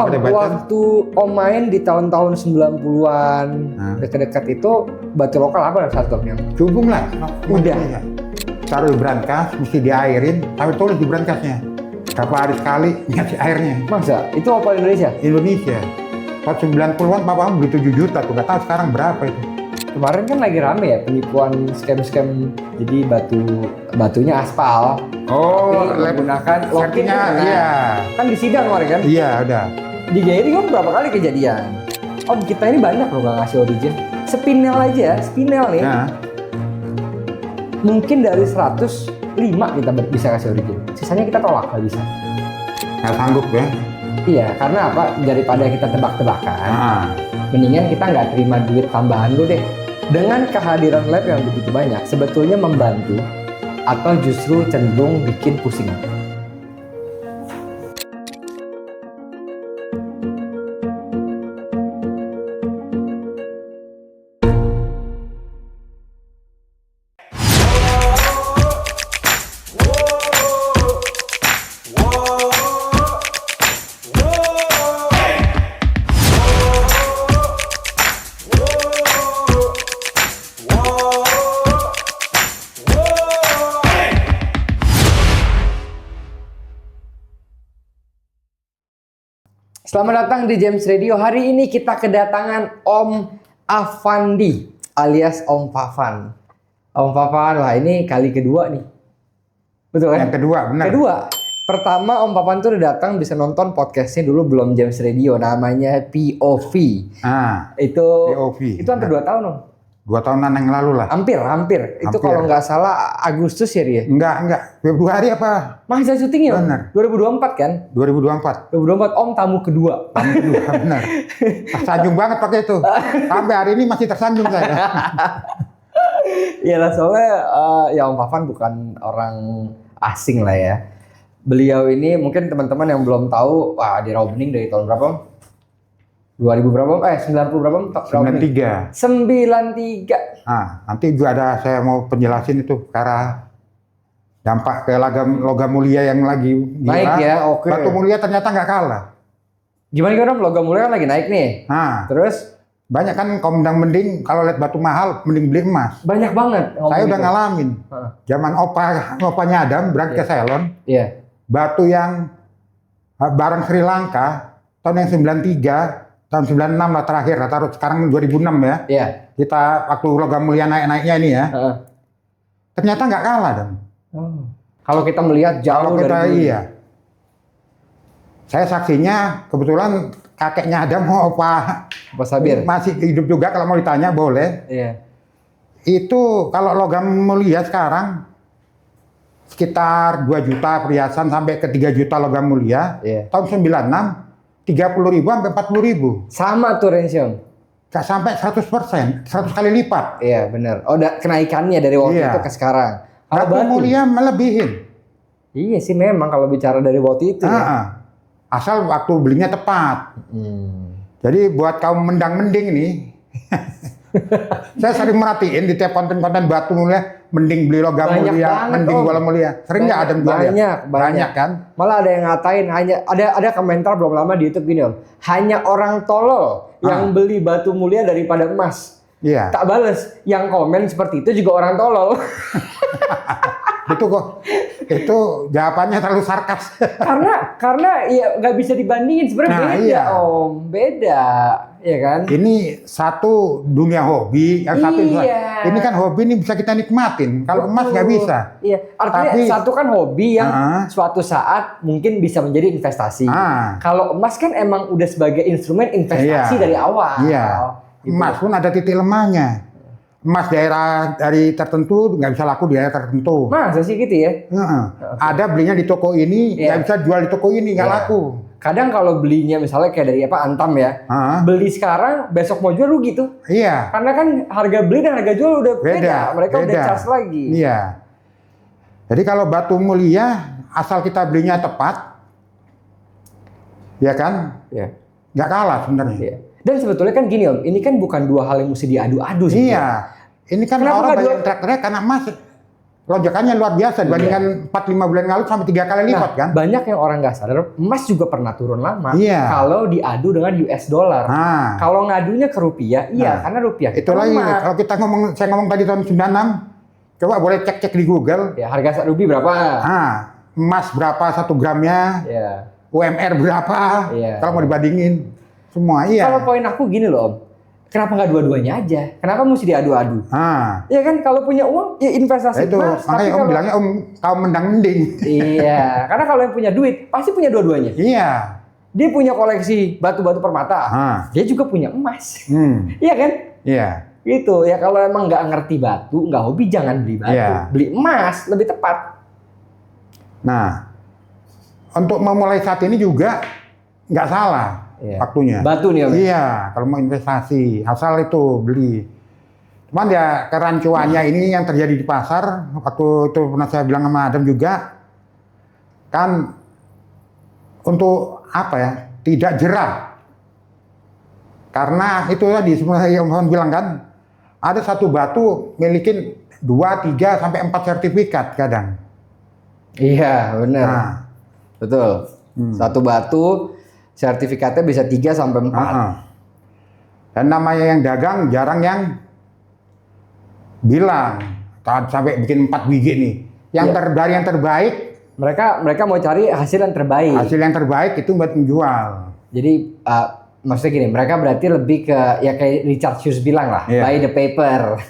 Waktu Om main di tahun-tahun 90-an, dekat-dekat itu batu lokal apa saat Om? Cubung lah. Udah. Taruh di brankas, mesti diairin, tapi tulis di brankasnya. Berapa hari sekali ngasih airnya. Masa? Itu opal Indonesia? Indonesia. Tahun 90-an papa beli 7 juta tuh, nggak tahu sekarang berapa itu. Kemarin kan lagi rame ya penipuan scam-scam, jadi batunya aspal. Oh, menggunakan lokinnya. Iya. Kan di sidang kemarin kan? Iya, udah. Di Gairi kan berapa kali kejadian. Om kita ini banyak loh nggak ngasih origin. Spinel aja, spinel nih. Nah. Mungkin dari 105 kita bisa kasih origin. Sisanya kita tolak, nggak bisa. Nggak sanggup ya? Iya, karena apa? Daripada kita tebak-tebakan, mendingan kita nggak terima duit tambahan dulu deh. Dengan kehadiran lab yang begitu banyak, sebetulnya membantu atau justru cenderung bikin pusing? Selamat datang di James Radio. Hari ini kita kedatangan Om Afandi alias Om Fafan. Om Fafan, wah ini kali kedua nih. Betul kan? Yang kedua, benar. Kedua. Pertama Om Fafan tuh udah datang, bisa nonton podcastnya dulu belum James Radio. Namanya POV. Itu POV. Itu hampir 2 tahun Om. 2 tahunan yang lalu lah. Hampir. Itu kalau nggak salah Agustus ya dia? Enggak. Februari apa? Masih syutingnya? Benar. 2024 kan? 2024. 2024 Om tamu kedua. Benar. Tersanjung banget pakai itu. Sampai hari ini masih tersanjung saya. Iyalah soalnya ya Om Fafan bukan orang asing lah ya. Beliau ini mungkin teman-teman yang belum tahu, wah di Raubning dari tahun berapa Om? 2000 berapa Om? 90 berapa Om? 93. 93. Nanti juga ada saya mau penjelasin itu karena dampak ke logam mulia yang lagi gila. Naik ya, oke. Batu mulia ternyata nggak kalah. Gimana Om? Logam mulia kan lagi naik nih. Terus? Banyak kan kalau mending kalau lihat batu mahal mending beli emas. Banyak banget. Saya udah ngalamin. Zaman opanya Adam berangkat ke Ceylon. Iya. Batu yang barang Sri Lanka tahun yang 93, tahun 96 lah terakhir, taruh sekarang 2006 ya. Iya. Kita waktu logam mulia naik-naiknya ini ya. Ternyata nggak kalah dan. Kalau kita melihat jauh dari iya. Saya saksinya kebetulan kakeknya Adam Opa Sabir masih hidup juga, kalau mau ditanya boleh. Iya. Itu kalau logam mulia sekarang sekitar 2 juta perhiasan sampai ke 3 juta logam mulia. Iya. Tahun 96 30.000 sampai 40.000. Sama tuh Rension. Gak sampai 100%, 100 kali lipat. Iya benar. Oh, kenaikannya dari waktu itu ke sekarang. Batu mulia melebihin. Iya sih memang kalau bicara dari waktu itu. Ya. Asal waktu belinya tepat. Jadi buat kaum mendang-mending nih, saya sering merhatiin di tiap konten-konten batu mulia, mending beli logam mulia, mending logam mulia. Sering nggak ada banyak kan? Malah ada yang ngatain, ada komentar belum lama di YouTube gini Om, hanya orang tolol yang beli batu mulia daripada emas. Iya. Tak bales, yang komen seperti itu juga orang tolol. Itu jawabannya terlalu sarkas. karena ya nggak bisa dibandingin sebenarnya. Beda Om, beda ya kan. Ini satu dunia hobi, yang satu ini kan hobi ini bisa kita nikmatin. Kalau emas nggak bisa. Iya, artinya satu kan hobi yang suatu saat mungkin bisa menjadi investasi. Kalau emas kan emang udah sebagai instrumen investasi dari awal. Iya. Emas pun ada titik lemahnya. Emas daerah dari tertentu nggak bisa laku di daerah tertentu. Masa sih gitu ya? Ada belinya di toko ini, nggak bisa jual di toko ini, nggak laku. Kadang kalau belinya misalnya kayak dari Antam ya, beli sekarang, besok mau jual rugi tuh. Iya. Karena kan harga beli dan harga jual udah beda. Mereka udah charge lagi. Iya. Jadi kalau batu mulia, asal kita belinya tepat, ya kan? Iya. Nggak kalah sebenarnya. Iya. Dan sebetulnya kan gini Om, ini kan bukan dua hal yang mesti diadu-adu sih. Iya. Ini kan orang banyak teriak-teriak karena emas. lonjakannya luar biasa dibandingkan 4-5 bulan lalu sampai 3 kali lipat kan. Banyak yang orang nggak sadar, emas juga pernah turun lama. Iya. Kalau diadu dengan US dollar. Kalau ngadunya ke rupiah, karena rupiah itu lagi. Kalau kita saya ngomong tadi tahun 96, coba boleh cek di Google. Ya, harga rubi berapa? Emas berapa 1 gramnya? Ya. UMR berapa? Kalau mau dibandingin semua. Kalau poin aku gini loh, Om. Kenapa nggak dua-duanya aja? Kenapa mesti diadu-adu? Ya kan, kalau punya uang, ya investasi itu. emas. Makanya Om bilangnya kaum mendang-mending. Iya, karena kalau yang punya duit, pasti punya dua-duanya. Iya. Dia punya koleksi batu-batu permata. Dia juga punya emas. Iya kan? Iya. Gitu, ya kalau emang nggak ngerti batu, nggak hobi, jangan beli batu. Beli emas, lebih tepat. Nah, untuk memulai saat ini juga nggak salah. Waktunya. Batu nih Om. Iya, kalau mau investasi, asal itu beli. Cuman ya kerancuannya ini yang terjadi di pasar, waktu itu pernah saya bilang sama Adam juga, kan untuk apa ya, tidak jerah. Karena itu tadi, sebenarnya yang Om bilang kan, ada satu batu milikin 2, 3, sampai 4 sertifikat kadang. Iya, benar. Betul. Satu batu sertifikatnya bisa 3 sampai 4. Dan namanya yang dagang jarang yang bilang sampai bikin 4 biji nih. Dari yang terbaik, mereka mau cari hasil yang terbaik. Hasil yang terbaik itu buat menjual. Jadi maksudnya gini, mereka berarti lebih ke ya kayak Richard Hughes bilang lah, buy the paper.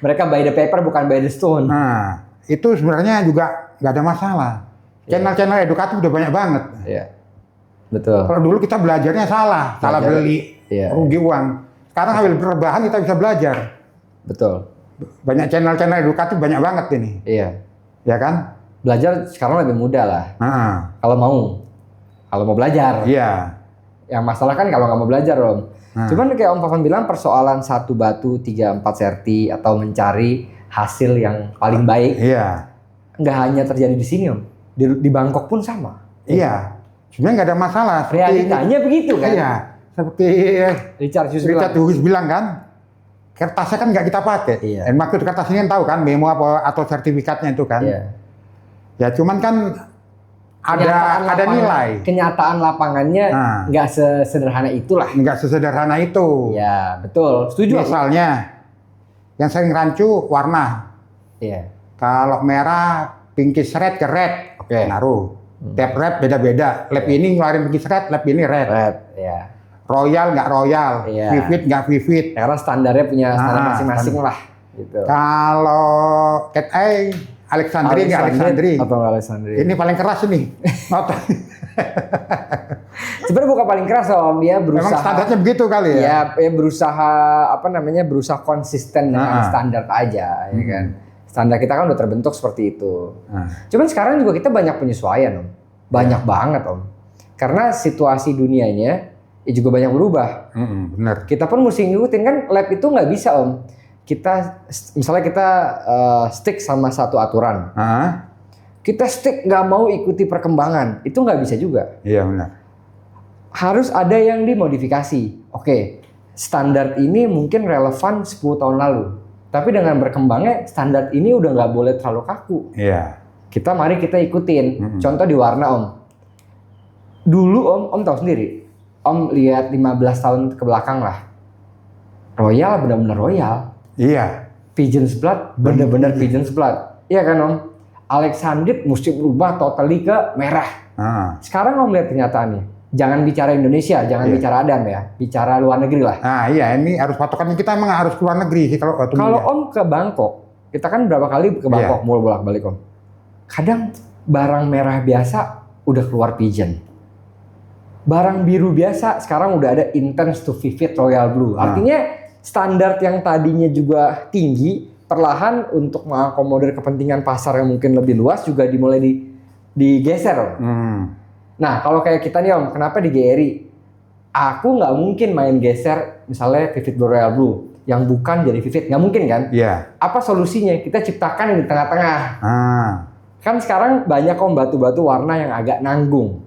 Mereka buy the paper bukan buy the stone. Nah, itu sebenarnya juga nggak ada masalah. Channel-channel edukatif udah banyak banget. Iya. Betul. Kalau dulu kita belajarnya salah beli, rugi uang. Sekarang sambil berbahan kita bisa belajar. Betul. Banyak channel-channel edukatif banyak banget ini. Iya. Ya kan? Belajar sekarang lebih mudah lah. Kalau mau belajar. Iya. Yang masalah kan kalau nggak mau belajar, Om. Cuman kayak Om Pavan bilang, persoalan satu batu 3-4 serti atau mencari hasil yang paling baik. Iya. Nggak hanya terjadi di sini, Om. Di Bangkok pun sama. Iya. Sebenarnya nggak ada masalah. Realitanya begitu kan? Iya. Seperti Richard Hughes bilang kan, kertasnya kan nggak kita pakai. Iya. Dan maksud kertas ini kan tahu kan, memo apa atau sertifikatnya itu kan. Iya. Ya cuman kan ada nilai. Kenyataan lapangannya nggak sesederhana itulah. Nggak sesederhana itu. Ya betul. Setuju. Misalnya yang sering rancu warna. Iya. Kalau merah, pinkish red ke red. Naruh. Tiap red beda-beda. Lab ini ngeluarin pinkish red, lab ini red. Iya. Royal nggak royal, vivid nggak vivid. Karena standarnya punya standar masing-masing lah. Gitu. Kalau cat eye, Alexandri nggak Alexandri. Atau Alexandri. Ini paling keras ini. Sebenarnya bukan paling keras, Om. Dia berusaha. Memang standarnya begitu kali ya. Ya berusaha berusaha konsisten dengan standar aja, ya kan. Standar kita kan udah terbentuk seperti itu. Cuman sekarang juga kita banyak penyesuaian, Om. Banyak banget, Om. Karena situasi dunianya juga banyak berubah. Bener. Kita pun mesti ngikutin kan, lab itu nggak bisa, Om. Misalnya kita stick sama satu aturan. Kita stick nggak mau ikuti perkembangan, itu nggak bisa juga. Iya benar. Harus ada yang dimodifikasi. Oke, standar ini mungkin relevan 10 tahun lalu. Tapi dengan berkembangnya standar ini udah nggak boleh terlalu kaku. Iya. Mari kita ikutin. Contoh di warna, Om. Dulu Om tahu sendiri. Om lihat 15 tahun ke belakang lah. Royal benar-benar royal. Iya. Pigeon's blood benar-benar Pigeon's blood. Iya kan, Om? Alexandrite mesti berubah totally ke merah. Sekarang Om lihat kenyataannya. Jangan bicara Indonesia, jangan bicara Adam ya. Bicara luar negeri lah. Iya, ini harus patokannya kita emang harus ke luar negeri sih kalau Om ke Bangkok, kita kan berapa kali ke Bangkok mau bolak-balik, Om. Kadang barang merah biasa udah keluar pigeon. Barang biru biasa sekarang udah ada intense to vivid royal blue. Artinya standar yang tadinya juga tinggi, perlahan untuk mengakomodir kepentingan pasar yang mungkin lebih luas juga dimulai digeser. Nah, kalau kayak kita nih, Om, kenapa di GRI? Aku nggak mungkin main geser misalnya Vivid Blue Royal Blue yang bukan jadi Vivid, nggak mungkin kan? Iya. Apa solusinya? Kita ciptakan yang di tengah-tengah. Kan sekarang banyak, Om, batu-batu warna yang agak nanggung.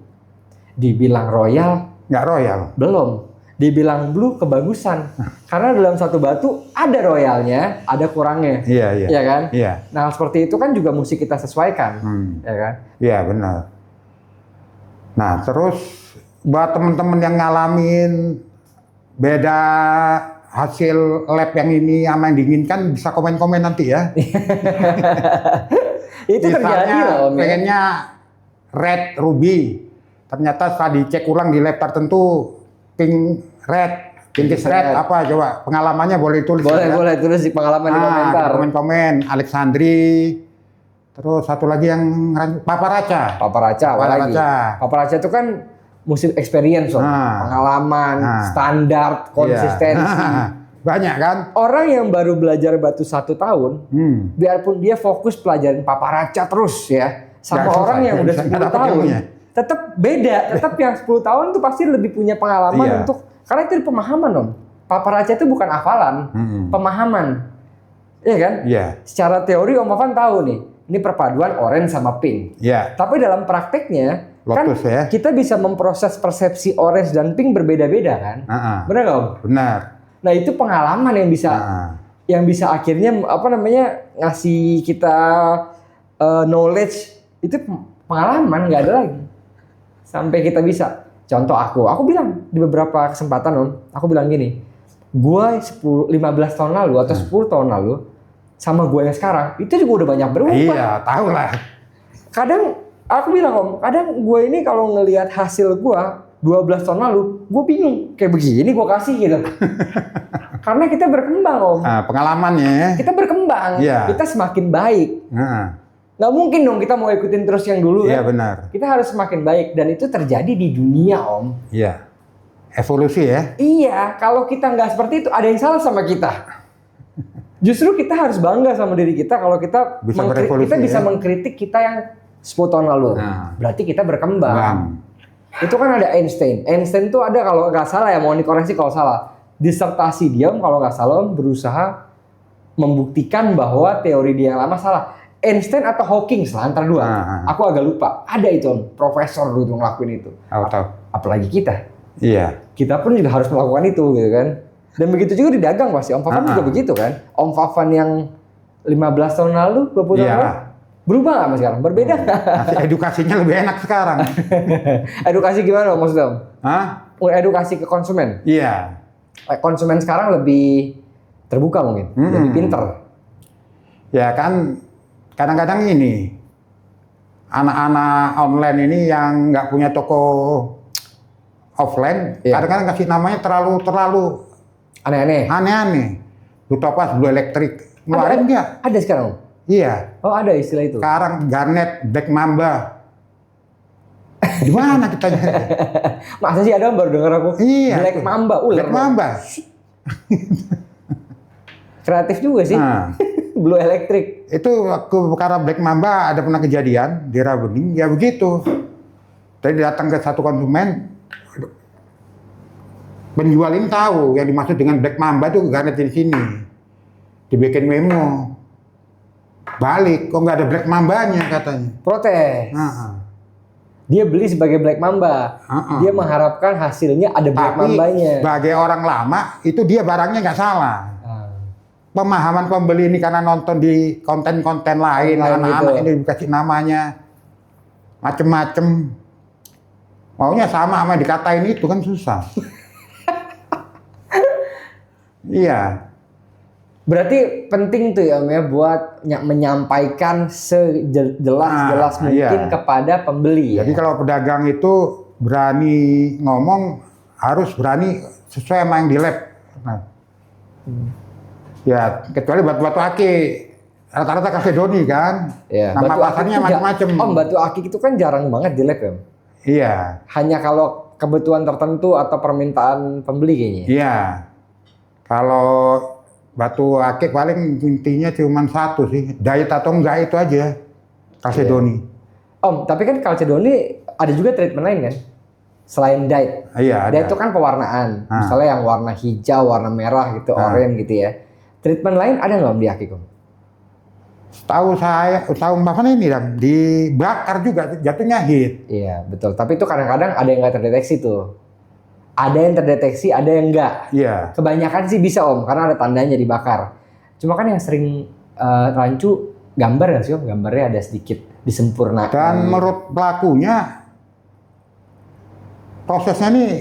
Dibilang royal? Nggak royal. Belum. dibilang blue kebagusan. Karena dalam satu batu ada royalnya, ada kurangnya. Iya. Iya kan? Iya. Nah, seperti itu kan juga mesti kita sesuaikan. Ya kan? Iya, benar. Nah, terus buat teman-teman yang ngalamin beda hasil lab yang ini sama yang diinginkan, bisa komen-komen nanti ya. Itu terjadi loh, Om. Pengennya red ruby, ternyata setelah dicek ulang di lab tertentu pink red, pinkish red, apa coba pengalamannya boleh tulis. Boleh tulis di pengalaman di komentar. Komen Alexandri. Terus satu lagi yang Paparaca. Paparaca itu kan musik experience, pengalaman, standar, konsistensi. Banyak kan? Orang yang baru belajar batu 1 tahun, biarpun dia fokus pelajarin paparaca terus ya, sama orang yang udah 10 tahun, tetap beda. Tetap yang 10 tahun tuh pasti lebih punya pengalaman untuk, karena itu pemahaman Om. Paparaca itu bukan hafalan, pemahaman. Iya kan? Iya. Secara teori Om Afan tahu nih, ini perpaduan orange sama pink. Iya. Tapi dalam prakteknya, Lotus, kan kita bisa memproses persepsi orange dan pink berbeda-beda kan? Benar nggak Om? Benar. Nah itu pengalaman yang bisa akhirnya ngasih kita knowledge, itu pengalaman, nggak ada lagi sampai kita bisa. Contoh aku bilang di beberapa kesempatan Om, aku bilang gini, gue 15 tahun lalu atau 10 tahun lalu sama gue yang sekarang itu juga udah banyak berubah. Iya, tahu lah. Kadang aku bilang Om, kadang gue ini kalau ngelihat hasil gue 12 tahun lalu, gue bingung kayak begini gue kasih gitu. Karena kita berkembang Om. Pengalamannya. Kita berkembang, kita semakin baik. Nggak mungkin dong kita mau ikutin terus yang dulu Iya, kan. benar. Kita harus semakin baik dan itu terjadi di dunia Om. Iya. Evolusi ya. Iya, kalau kita nggak seperti itu ada yang salah sama kita. Justru kita harus bangga sama diri kita kalau kita bisa mengkritik kita yang 10 tahun lalu. Berarti kita berkembang. Itu kan ada Einstein. Einstein tuh ada, kalau nggak salah ya, mau dikoreksi kalau salah. Disertasi dia kalau nggak salah berusaha membuktikan bahwa teori dia yang lama salah. Einstein atau Hawking lah, antara dua. Aku agak lupa. Ada itu Om, profesor dulu ngelakuin itu. Apalagi kita. Iya. Kita pun juga harus melakukan itu gitu kan. Dan begitu juga di dagang pasti. Om Fafan juga begitu kan. Om Fafan yang 15 tahun lalu, 20 tahun lalu, berubah nggak Mas sekarang? Berbeda nggak? Edukasinya lebih enak sekarang. Edukasi gimana maksudnya Om? Edukasi ke konsumen? Iya. Konsumen sekarang lebih terbuka mungkin, lebih pinter. Ya kan, kadang-kadang ini anak-anak online ini yang nggak punya toko offline, kadang-kadang kasih namanya terlalu aneh-aneh. Lu tau apa Blue Electric? Ngeluarin nggak? Ada sekarang? Iya. Oh ada istilah itu. Sekarang Garnet, Black Mamba. Gimana kita? Masa sih ada baru dengar aku? Iya. Black Mamba, ular. Black Mamba. Kreatif juga sih. Blue Electric. Itu karena Black Mamba ada pernah kejadian di Rabening, ya begitu. Tadi datang ke satu konsumen, penjual ini tahu yang dimaksud dengan Black Mamba itu Garnet di sini. Dibikin memo. Balik, kok nggak ada Black Mambanya katanya. Protes. Dia beli sebagai Black Mamba. Dia mengharapkan hasilnya ada Black Mambanya. Sebagai orang lama, itu dia barangnya nggak salah. Pemahaman pembeli ini karena nonton di konten-konten lain, anak-anak ini dikasih namanya macem-macem. Maunya sama dikatain itu kan susah. Iya. Berarti penting tuh ya Om ya buat menyampaikan sejelas-jelas mungkin kepada pembeli. Jadi kalau pedagang itu berani ngomong, harus berani sesuai sama yang di lab. Ya kecuali batu aki, rata-rata kafe Doni kan. Nama pasarnya macam-macam. Om, batu akik itu kan jarang banget di lab ya. Iya. Hanya kalau kebutuhan tertentu atau permintaan pembeli kayaknya. Iya. Kalau batu akik paling intinya cuma satu sih, diet atau enggak itu aja. Calcedony. Om, tapi kan Calcedony ada juga treatment lain kan? Selain diet. Iya, ada. Diet itu kan pewarnaan. Misalnya yang warna hijau, warna merah gitu, oranye gitu ya. Treatment lain ada nggak Om di akik Om? Tahu Mbak Fana ini dan dibakar juga, jatuhnya hit. Iya betul. Tapi itu kadang-kadang ada yang nggak terdeteksi tuh. Ada yang terdeteksi, ada yang enggak. Iya. Kebanyakan sih bisa Om, karena ada tandanya dibakar. Cuma kan yang sering rancu gambar nggak sih Om? Gambarnya ada sedikit disempurnakan. Dan menurut pelakunya prosesnya nih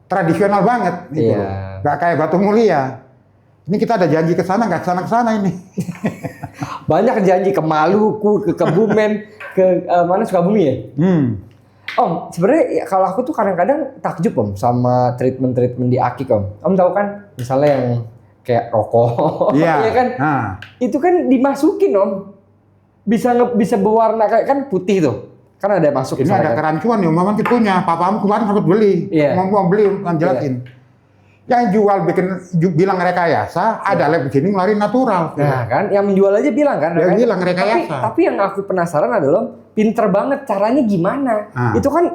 tradisional banget gitu. Iya. Nggak kayak Batu Mulia. Ini kita ada janji ke sana, nggak kesana ini. Banyak janji ke Maluku, ke Kebumen, ke mana Sukabumi ya? Om, sebenarnya ya, kalau aku tuh kadang-kadang takjub Om sama treatment-treatment di akik Om. Om tahu kan, misalnya yang kayak rokok, Iya. ya kan? Nah. Itu kan dimasukin Om, bisa berwarna kayak kan putih tuh, kan ada masuk. Ini ada kerancuan nih, Maman punya. Papamu kemarin sempat beli, Iya. mau beli, kan jelasin. Yang jual bilang rekayasa, ada lab di sini ngeluarin natural. Nah kan, yang menjual aja bilang kan. Dia kan? bilang rekayasa. Tapi yang aku penasaran adalah pinter banget caranya gimana. Itu kan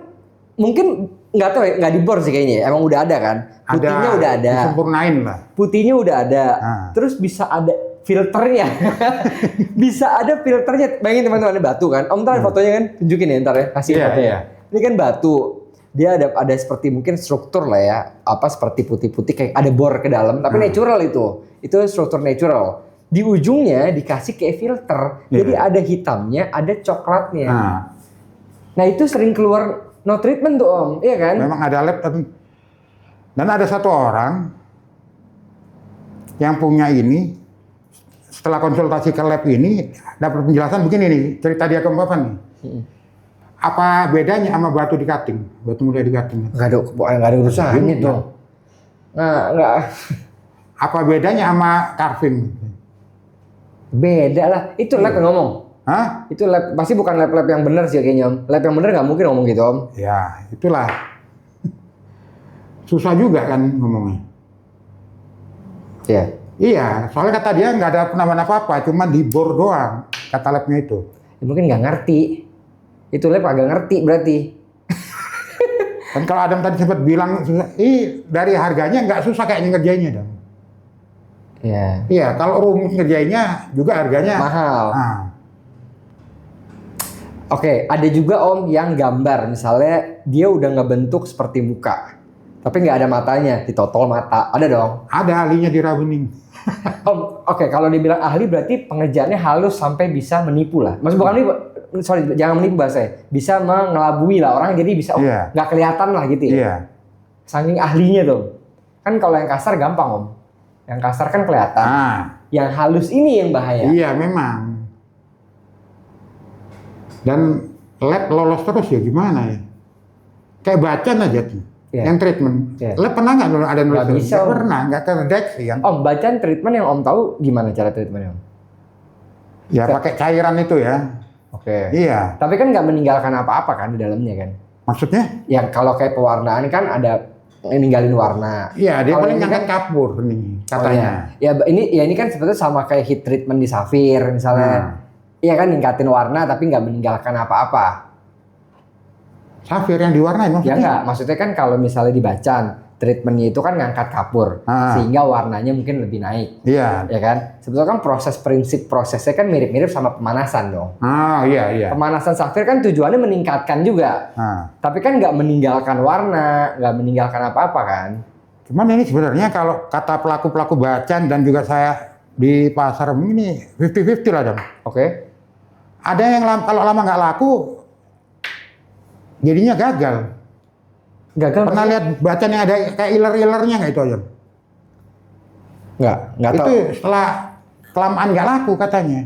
mungkin nggak tahu ya, nggak dibor sih kayaknya. Emang udah ada kan? Putihnya udah ada. Disempurnain lah. Putihnya udah ada. Terus bisa ada filternya. Bisa ada filternya. Bayangin teman-teman, batu kan. Om ntar fotonya kan, tunjukin ya ntar ya. Kasih fotonya. Iya. Ini kan batu. Dia ada seperti mungkin struktur lah ya, apa seperti putih-putih kayak ada bor ke dalam, tapi natural itu struktur natural. Di ujungnya dikasih kayak filter, jadi ada hitamnya, ada coklatnya. Nah itu sering keluar no treatment tuh Om, iya kan? Memang ada lab dan ada satu orang yang punya ini, setelah konsultasi ke lab ini dapat penjelasan begini nih, cerita dia ke Bapak nih. Apa bedanya sama batu di cutting? Batu mulia di cutting? Nggak ada urusannya dong. Nggak. Apa bedanya sama carving? Beda lah. Itu lab yang ngomong. Hah? Itu lab, pasti bukan lab yang benar sih kayaknya Om. Lab yang benar nggak mungkin ngomong gitu Om. Ya, itulah. Susah juga kan ngomongnya. Iya. Iya, soalnya kata dia nggak ada penambahan apa-apa, cuma di bor doang, kata labnya itu. Ya, mungkin nggak ngerti. Itu lab agak ngerti berarti. Dan kalau Adam tadi sempat bilang, dari harganya nggak susah kayaknya ngerjainnya dong. Iya. Iya, kalau rumit ngerjainnya juga harganya mahal. Oke, ada juga Om yang gambar, misalnya dia udah ngebentuk seperti muka, tapi nggak ada matanya, ditotol mata, ada dong? Ada ahlinya di Rawening. Om, oke, kalau dibilang ahli berarti pengerjaannya halus sampai bisa menipu lah. Maksud bukan menipu, sorry, jangan menipu bahasanya. Bisa mengelabui lah orang, jadi bisa nggak kelihatan lah gitu ya. Iya. Saking ahlinya tuh. Kan kalau yang kasar gampang Om. Yang kasar kan kelihatan. Yang halus ini yang bahaya. Iya memang. Dan lab lolos terus ya gimana ya? Kayak bacaan aja tuh. Yang treatment. Lab pernah nggak ada nulis? Nggak bisa. Nggak pernah, nggak terdeteksi kan? Om, bacaan treatment yang Om tahu gimana cara treatmentnya Om? Ya pakai cairan itu ya. Oke. Iya. Tapi kan nggak meninggalkan apa-apa kan di dalamnya kan? Maksudnya? Ya kalau kayak pewarnaan kan ada ninggalin warna. Iya, dia paling kan ngangkat kapur nih katanya. Ya ini kan sebetulnya sama kayak heat treatment di safir misalnya. Iya kan ningkatin warna tapi nggak meninggalkan apa-apa. Safir yang diwarnain maksudnya? Ya nggak, maksudnya kan kalau misalnya di bacan, treatmentnya itu kan ngangkat kapur, sehingga warnanya mungkin lebih naik. Iya. Ya kan? Sebetulnya kan prinsip prosesnya kan mirip-mirip sama pemanasan dong. Iya. Pemanasan safir kan tujuannya meningkatkan juga. Tapi kan nggak meninggalkan warna, nggak meninggalkan apa-apa kan. Cuman ini sebenarnya kalau kata pelaku-pelaku bacan dan juga saya di pasar ini 50-50 lah dong. Oke. Ada yang kalau lama nggak laku, jadinya gagal. Pernah lihat bacan yang ada kayak iler-ilernya nggak itu aja? Nggak tahu. Itu setelah kelamaan nggak laku katanya.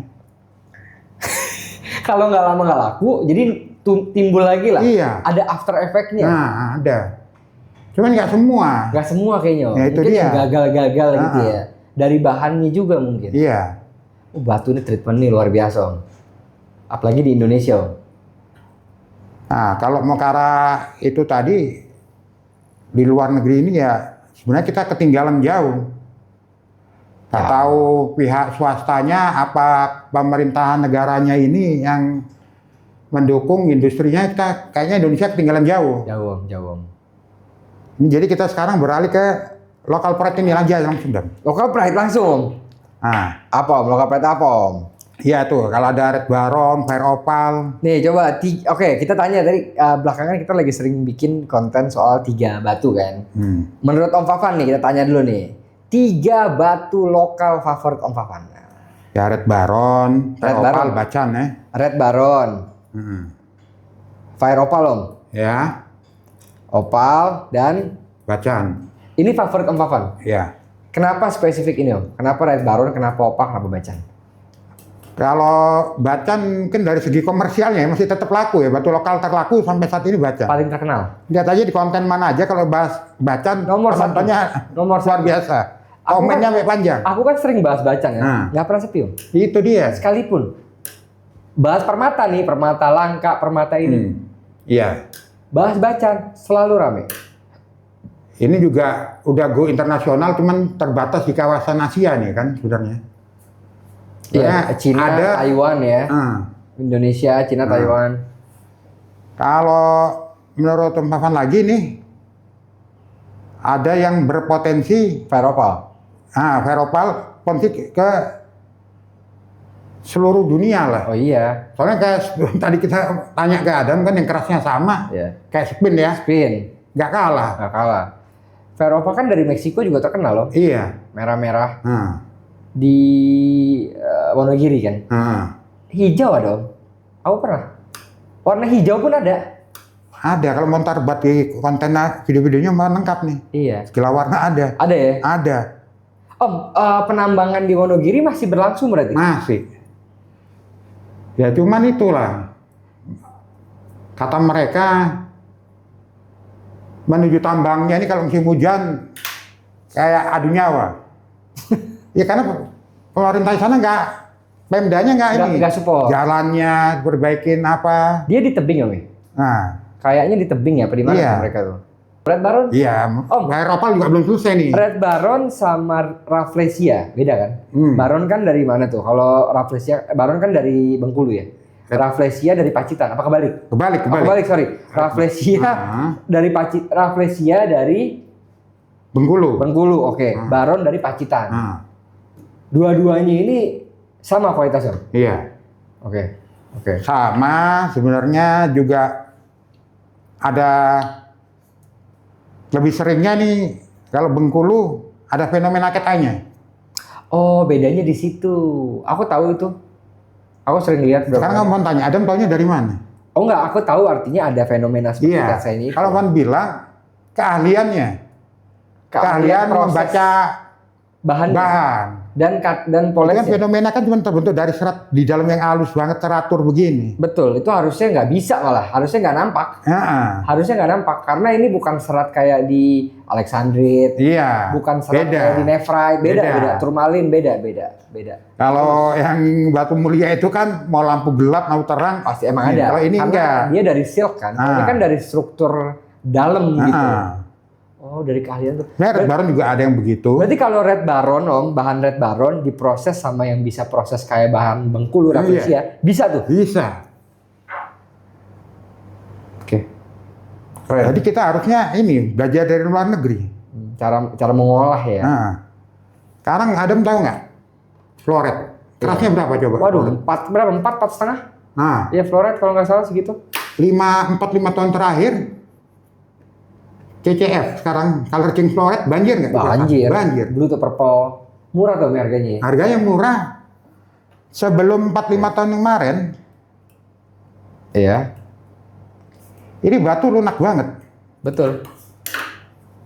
Kalau nggak lama nggak laku, jadi timbul lagi lah. Iya. Ada after effect-nya. Nah, ada. Cuman nggak semua. Nggak semua kayaknya. Ya, itu mungkin dia. yang gagal-gagal gitu ya. Dari bahannya juga mungkin. Iya. Batu ini treatment nih luar biasa Om. Apalagi di Indonesia Om. Nah, kalau mau ke arah itu tadi, di luar negeri ini ya sebenarnya kita ketinggalan jauh. Nggak tahu pihak swastanya apa pemerintahan negaranya ini yang mendukung industrinya, kita kayaknya Indonesia ketinggalan jauh. Jauh Om. Ini jadi kita sekarang beralih ke local pride ini aja langsung. Local pride langsung Om. Nah, Apa Om? Local pride apa Om? Iya tuh, kalau ada red baron, fire opal. Nih coba, oke kita tanya tadi belakangan kita lagi sering bikin konten soal 3 batu kan. Menurut Om Fafan nih kita tanya dulu nih, 3 batu lokal favorit Om Fafan. Ya red baron, fire opal, bacan ya. Red baron, fire opal Om. Ya. Opal dan Bacan. Ini favorit Om Fafan. Ya. Kenapa spesifik ini Om? Kenapa red baron? Kenapa opal? Kenapa bacan? Kalau bacan mungkin dari segi komersialnya masih tetap laku ya. Batu lokal terlaku sampai saat ini bacan. Paling terkenal. Lihat aja di konten mana aja kalau bahas bacan, penontonnya luar biasa. Komennya sampai panjang. Aku kan sering bahas bacan ya. Nggak pernah sepi Om. Itu dia. Sekalipun. Bahas permata nih, permata langka, permata ini. Iya. Bahas bacan selalu rame. Ini juga udah go internasional, cuman terbatas di kawasan Asia nih kan sebenarnya. Iya, Cina, ada, Taiwan ya. Indonesia, Cina, Taiwan. Kalau menurut Om Fafan lagi nih, ada yang berpotensi fire opal. Fire opal potensi ke seluruh dunia lah. Oh iya. Soalnya kayak tadi kita tanya ke Adam kan yang kerasnya sama, kayak spin ya. Spin. Nggak kalah. Nggak kalah. Fire opal kan dari Meksiko juga terkenal loh. Iya. Merah-merah. Di Wonogiri kan. Hijau ada Om. Aku pernah. Warna hijau pun ada. Ada, kalau mau ntar buat di konten video-videonya mah lengkap nih. Iya. Segala warna ada. Ada ya? Ada. Om, penambangan di Wonogiri masih berlangsung berarti? Masih. Ya cuman itulah. Kata mereka menuju tambangnya ini kalau musim hujan kayak adu nyawa. Ya karena pemerintah sana Pemdanya nggak support. Jalannya perbaikin apa. Dia di tebing ya, Mi? Nah. Kayaknya di tebing ya, di mana mereka tuh? Red Baron? Iya, Fire opal juga belum selesai nih. Red Baron sama Rafflesia, beda kan? Baron kan dari mana tuh? Kalau Rafflesia, Baron kan dari Bengkulu ya? Rafflesia dari Pacitan, apa kebalik? Kebalik, sorry. Rafflesia dari Bengkulu, oke. Baron dari Pacitan. Dua-duanya ini sama kualitasnya? Iya. Oke. Sama, sebenarnya juga ada lebih seringnya nih kalau Bengkulu ada fenomena ketanya. Oh, bedanya di situ. Aku tahu itu. Aku sering lihat. Sekarang kamu mau tanya, Adam taunya dari mana? Oh enggak, aku tahu artinya ada fenomena seperti kata ini. Kalau kan bilang keahliannya. Keahlian membaca bahan. Dan polanya. Kan fenomena kan cuma terbentuk dari serat di dalam yang halus banget teratur begini. Betul, itu harusnya nggak bisa malah, harusnya nggak nampak. Harusnya nggak nampak karena ini bukan serat kayak di Alexandrite. Iya. Bukan serat kayak di Nephrite, beda. Turmalin beda. Kalau yang batu mulia itu kan mau lampu gelap, mau terang, pasti emang ada. Kalau ini karena enggak. Dia dari silk kan, ini kan dari struktur dalam gitu. Oh, dari keahlian tuh. Red Baron juga ada yang begitu. Berarti kalau Red Baron, Om, bahan Red Baron diproses sama yang bisa proses kayak bahan Bengkulu, Rafflesia, bisa tuh? Bisa. Oke. Jadi kita harusnya ini belajar dari luar negeri. Cara mengolah ya. Sekarang Adam tahu nggak? Floret. Kerasnya berapa coba? Waduh, 4,5? Iya, Floret kalau nggak salah segitu. 4-5 tahun terakhir CCF sekarang color change floret banjir nggak? Banjir. Blue to purple. Murah tuh harganya. Harganya murah. Sebelum 4-5 tahun kemarin. Iya. Ini batu lunak banget. Betul.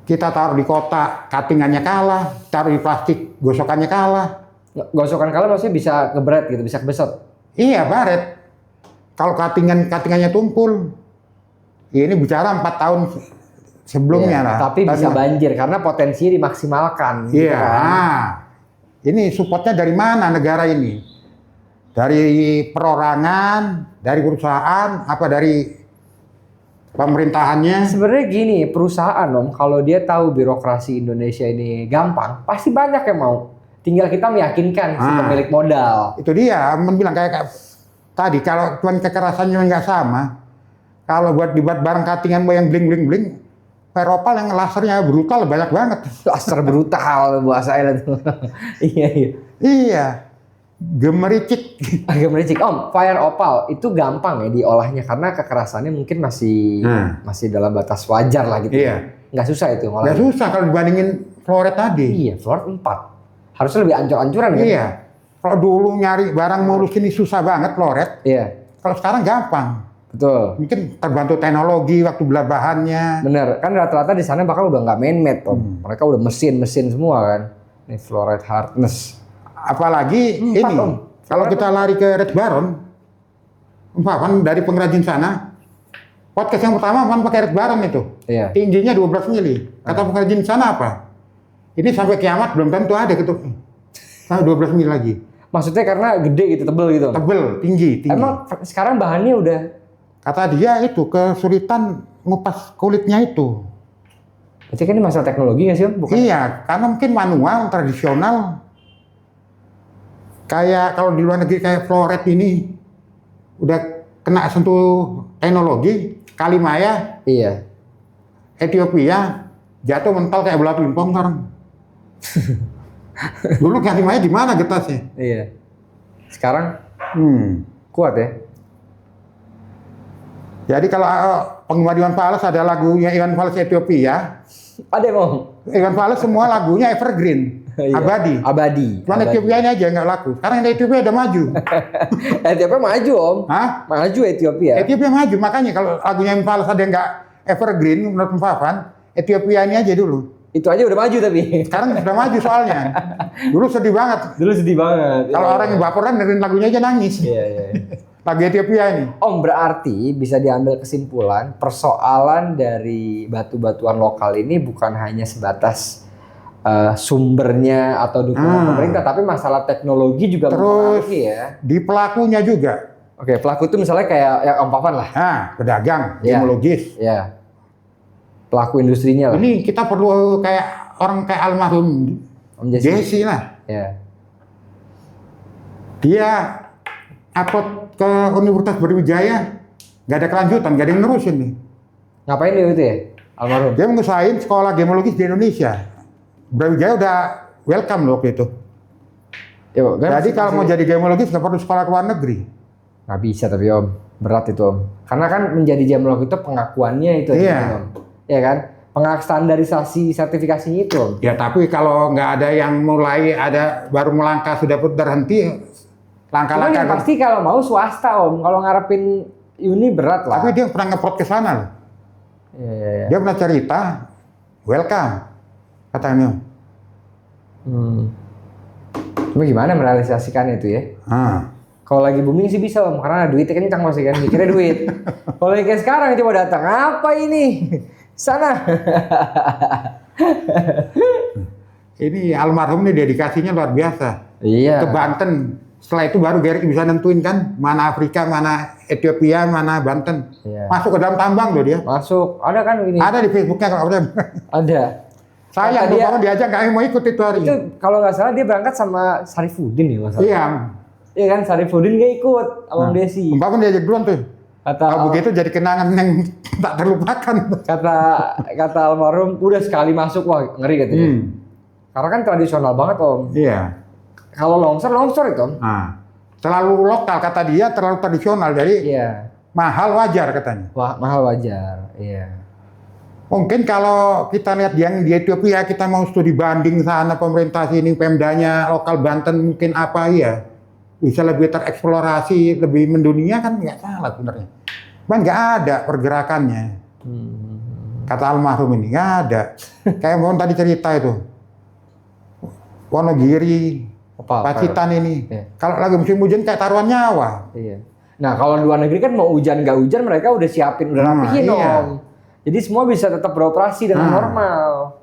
Kita taruh di kotak, cuttingannya kalah. Taruh di plastik, gosokannya kalah. Gosokan kalah maksudnya bisa keberet gitu, bisa kebesot. Iya, baret. Kalau cuttingannya tumpul. Ini bicara 4 tahun sebelumnya lah. Tapi bisa banjir karena potensinya dimaksimalkan. Iya. Gitu kan? Ini supportnya dari mana negara ini? Dari perorangan, dari perusahaan, apa dari pemerintahannya? Sebenarnya gini, perusahaan Om, kalau dia tahu birokrasi Indonesia ini gampang, pasti banyak yang mau. Tinggal kita meyakinkan si pemilik modal. Itu dia, bilang kayak tadi, kalau cuman kekerasannya nggak sama, kalau buat dibuat barang cuttingan yang bling-bling-bling, Fire opal yang lasernya brutal banyak banget. Laser brutal bahasa itu. Iya. gemericik. Agak mericik. Om, fire opal itu gampang ya diolahnya karena kekerasannya mungkin masih dalam batas wajar lah gitu. Iya. Nggak susah itu ngolahnya. Nggak susah kalau dibandingin floret tadi. Iya, floret 4. Harusnya lebih ancur-ancuran kan? Iya. Kalau dulu nyari barang mulus ini susah banget floret. Iya. Kalau sekarang gampang. Betul. Mungkin terbantu teknologi waktu belah bahannya. Bener, kan rata-rata di sana bahkan udah nggak man-made Om. Mereka udah mesin semua kan. Ini floret hardness. Apalagi 4, ini, Om. kalau kita lari ke Red Baron, Papan dari pengrajin sana, podcast yang pertama Papan pakai Red Baron itu. Iya. Tingginya 12 mili. Kata pengrajin sana apa? Ini sampai kiamat belum tentu ada gitu. Sampai 12 mili lagi. Maksudnya karena gede gitu, tebel gitu. Tebel, tinggi. Emang sekarang bahannya udah. Kata dia itu kesulitan ngupas kulitnya itu. Berarti kan ini masalah teknologi nggak sih Om? Bukan? Iya, karena mungkin manual, tradisional. Kayak kalau di luar negeri kayak floret ini udah kena sentuh teknologi. Kalimaya, Iya. Ethiopia jatuh mental kayak bola pingpong sekarang. Dulu Kalimaya di mana getasnya? Iya. Sekarang kuat ya. Jadi kalau penggemar Iwan Fals ada lagunya Iwan Fals Ethiopia. Ada Om. Iwan Fals semua lagunya evergreen, Iya. abadi. Cuman Ethiopia ini aja nggak laku. Sekarang yang Ethiopia udah maju. Ethiopia maju Om. Hah? Maju Ethiopia. Ethiopia maju, makanya kalau lagunya Iwan Fals ada yang nggak evergreen menurut Papan, Ethiopia ini aja dulu. Itu aja udah maju tapi. Sekarang sudah maju soalnya. Dulu sedih banget. Dulu sedih banget. Kalau orang yang baperan dengerin lagunya aja nangis. Iya. Lagu Ethiopia ini. Om, berarti bisa diambil kesimpulan persoalan dari batu-batuan lokal ini bukan hanya sebatas sumbernya atau dukungan pemerintah, tapi masalah teknologi juga Terus mempengaruhi ya. di pelakunya juga. Oke, pelaku itu misalnya kayak ya Om Papan lah. Pedagang, Ya. gemologis. Ya. Pelaku industrinya lah. Ini kita perlu kayak orang kayak almarhum Om Jesse. Jesse lah. Ya. Dia upload ke Universitas Brawijaya, nggak ada kelanjutan, nggak ada yang nerusin nih. Ngapain dia itu ya? Almarhum. Dia mengusahain sekolah gemologis di Indonesia. Brawijaya udah welcome loh waktu itu. Yo, kan Jadi kalau mau jadi gemologis nggak perlu sekolah ke luar negeri. nggak bisa tapi Om, berat itu Om. Karena kan menjadi gemolog itu pengakuannya itu Iya. Om. Ya kan? Standarisasi sertifikasinya itu Om. Ya tapi kalau nggak ada yang mulai, ada baru melangkah sudah berhenti, Cuman langkah-langkah. yang pasti kalau mau swasta Om, kalau ngarepin uni berat lah. Tapi dia pernah nge-prod ke sana loh. Iya. Dia pernah cerita, welcome, katanya. Cuma gimana merealisasikan itu ya? Kalau lagi booming sih bisa Om, karena duitnya kencang masih kan, mikirnya duit. Kalau kayak sekarang coba datang, apa ini? Sana. Ini almarhum ini dedikasinya luar biasa. Iya. Ke Banten. Setelah itu baru Gerik bisa nentuin kan mana Afrika, mana Ethiopia, mana Banten. Iya. Masuk ke dalam tambang loh dia. Masuk, ada kan ini? Ada di Facebooknya kalau udah. Ada. Sayang Kata dia- kalau diajak nggak mau ikut itu hari. Itu kalau nggak salah dia berangkat sama Sarifudin ya masalah. Iya. Iya kan Sarifudin nggak ikut sama Om Desi. Umpama diajak duluan tuh. Kalau begitu jadi kenangan yang tak terlupakan. Kata almarhum udah sekali masuk wah ngeri katanya. Karena kan tradisional banget Om. Iya. Kalau longsor itu Om. Terlalu lokal kata dia, terlalu tradisional jadi Iya. mahal wajar katanya. Wah, mahal wajar. Iya. Mungkin kalau kita lihat yang di Ethiopia kita mau studi banding sana pemerintah sini Pemdanya lokal Banten mungkin apa ya bisa lebih tereksplorasi lebih mendunia kan nggak salah sebenarnya. Cuman nggak ada pergerakannya. Kata almarhum ini nggak ada. Kayak mau tadi cerita itu Wonogiri, Pacitan ini. Iya. Kalau lagi musim hujan kayak taruhan nyawa. Iya. Nah kalau luar negeri kan mau hujan nggak hujan mereka udah siapin udah rapihin iya. Om. Jadi semua bisa tetap beroperasi dengan normal.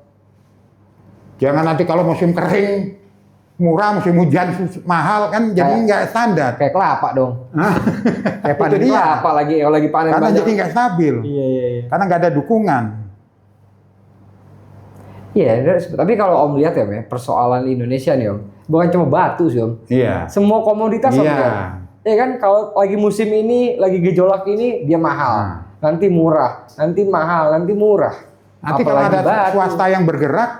Jangan nanti kalau musim kering murah, musim hujan mahal kan jadi nggak standar. Kayak kelapa dong. Kayak panen Itu dia. kelapa lagi kalau lagi panen Karena banyak. jadi nggak stabil. Iya. Karena nggak ada dukungan. Iya, tapi kalau Om lihat ya, persoalan di Indonesia nih Om, bukan cuma batu sih Om. Iya. Semua komoditas Om. Iya. Ya kan, kalau lagi musim ini, lagi gejolak ini, dia mahal. Nanti murah, nanti mahal, nanti murah. Nanti kalau Apalagi ada batu. swasta yang bergerak,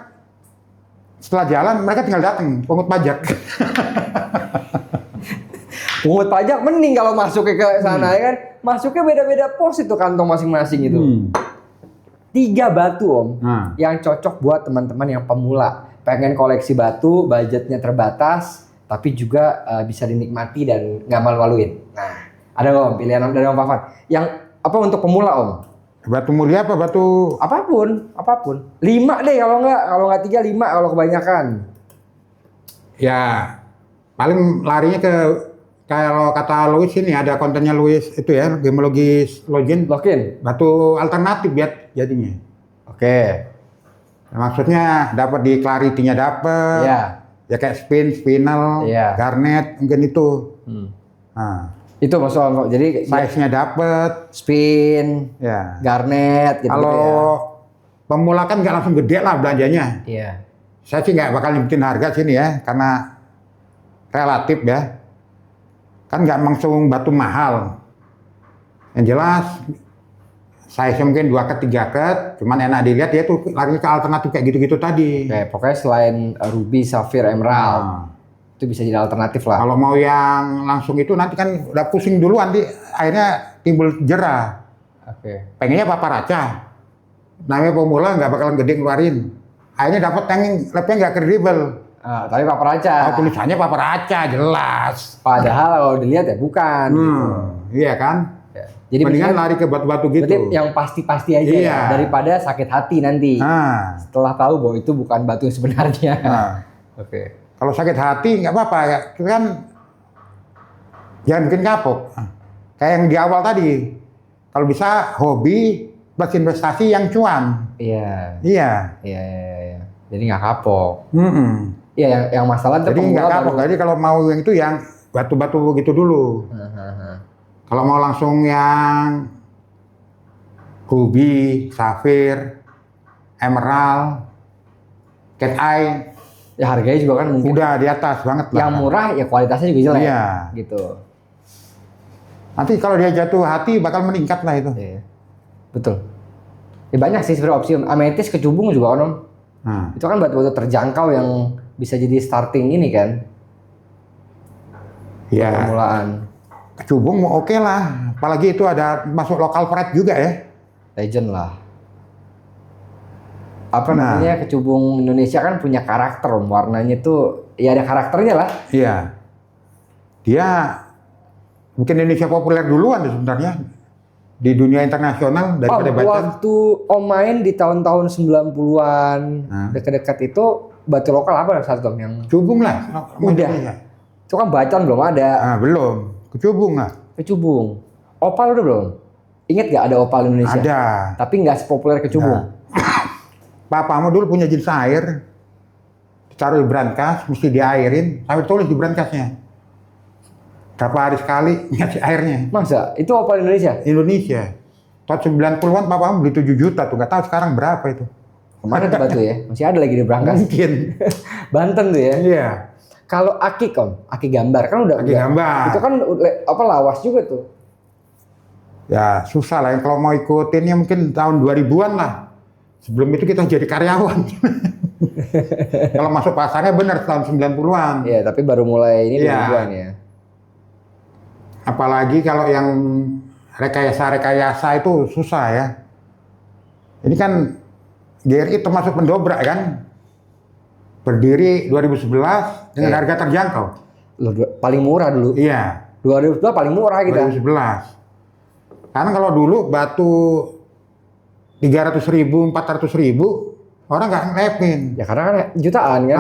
setelah jalan mereka tinggal datang pungut pajak. Pungut pajak mending kalau masuknya ke sana ya kan. Masuknya beda-beda pos itu kantong masing-masing itu. 3 batu Om yang cocok buat teman-teman yang pemula. Pengen koleksi batu, budgetnya terbatas, tapi juga bisa dinikmati dan nggak malu-maluin. Nah, ada nggak Om pilihan dari Om Pavan? Yang apa untuk pemula Om? Batu mulia apa batu? Apapun. 5 deh kalau nggak 3, 5 kalau kebanyakan. Ya, paling larinya ke kalau kata Louis ini ada kontennya Louis itu ya, gemologis login. Batu alternatif jadinya. Oke. Nah, maksudnya dapat di clarity-nya dapat. Iya. Ya kayak spinel, garnet mungkin itu. Nah, itu maksudnya jadi size-nya dapat, spin, garnet gitu. Kalau pemula kan nggak langsung gede lah belanjanya. Iya. Saya sih nggak bakal nyebutin harga sini ya, karena relatif ya. Kan nggak langsung batu mahal. Yang jelas size mungkin 2 ket 3 ket, cuman enak dilihat ya tuh larinya ke alternatif kayak gitu-gitu tadi. Oke, pokoknya selain ruby, safir, emerald, itu bisa jadi alternatif lah. Kalau mau yang langsung itu nanti kan udah pusing duluan, nanti akhirnya timbul jerah. Oke. Pengennya paparaca. Namanya pemula nggak bakalan gede ngeluarin. Akhirnya dapat yang lebih nggak kredibel. Tapi paparaca. Tulisannya paparaca jelas. Padahal kalau dilihat ya bukan. Gitu. Iya kan? Ya. Jadi mendingan lari ke batu-batu gitu. Berarti yang pasti-pasti aja ya, daripada sakit hati nanti. Setelah tahu bahwa itu bukan batu yang sebenarnya. Oke. Kalau sakit hati nggak apa-apa ya, kan jangan bikin kapok. Kayak yang di awal tadi, kalau bisa hobi plus investasi yang cuan. Iya. Jadi nggak kapok. Iya, yang masalah itu jadi nggak kapok. Jadi kalau mau yang itu yang batu-batu gitu dulu. Kalau mau langsung yang ruby, safir, emerald, cat eye, ya harganya juga kan mungkin udah di atas banget lah. Yang murah ya kualitasnya juga jelek. Iya. Gitu. Nanti kalau dia jatuh hati bakal meningkat lah itu. Iya. Betul. Ya banyak sih sebenarnya opsi. Ametis kecubung juga kan Om. Itu kan batu-batu terjangkau yang bisa jadi starting ini kan. Iya. Permulaan. Kecubung oke lah. Apalagi itu ada masuk lokal pride juga ya. Legend lah. Apa namanya, kecubung Indonesia kan punya karakter Om. Warnanya tuh ya ada karakternya lah. Iya. Dia mungkin Indonesia populer duluan sebenarnya di dunia internasional daripada Bacan. Waktu Om main di tahun-tahun 90-an dekat-dekat itu batu lokal apa saat Om yang Kecubung lah. Udah. Itu kan Bacan belum ada. Belum. Kecubung lah. Kecubung. Opal udah belum? Ingat gak ada opal Indonesia? Ada. Tapi nggak sepopuler kecubung. Papamu dulu punya jenis air, ditaruh di brankas, mesti diairin, sampai tulis di brankasnya. Berapa hari sekali ngasih airnya. Masa? Itu opal Indonesia? Indonesia. Tahun 90-an papamu beli 7 juta tuh, nggak tahu sekarang berapa itu. Kemana tuh batu ya? Masih ada lagi di brankas? Mungkin. Banten tuh ya? Iya. Kalau akik Om, akik gambar kan udah. Akik gambar. Itu kan apa lawas juga tuh. Ya susah lah, kalau mau ikutinnya mungkin tahun 2000-an lah. Sebelum itu kita jadi karyawan. Kalau masuk pasarnya benar tahun 90-an. Iya, tapi baru mulai ini 2000-an ya. Apalagi kalau yang rekayasa itu susah ya. Ini kan GRI termasuk pendobrak kan. Berdiri 2011 dengan harga terjangkau. Loh, paling murah dulu. Iya. 2012 paling murah kita. 2011. Karena kalau dulu batu 300.000, 400.000 orang nggak ngelepin. Ya karena kan jutaan kan.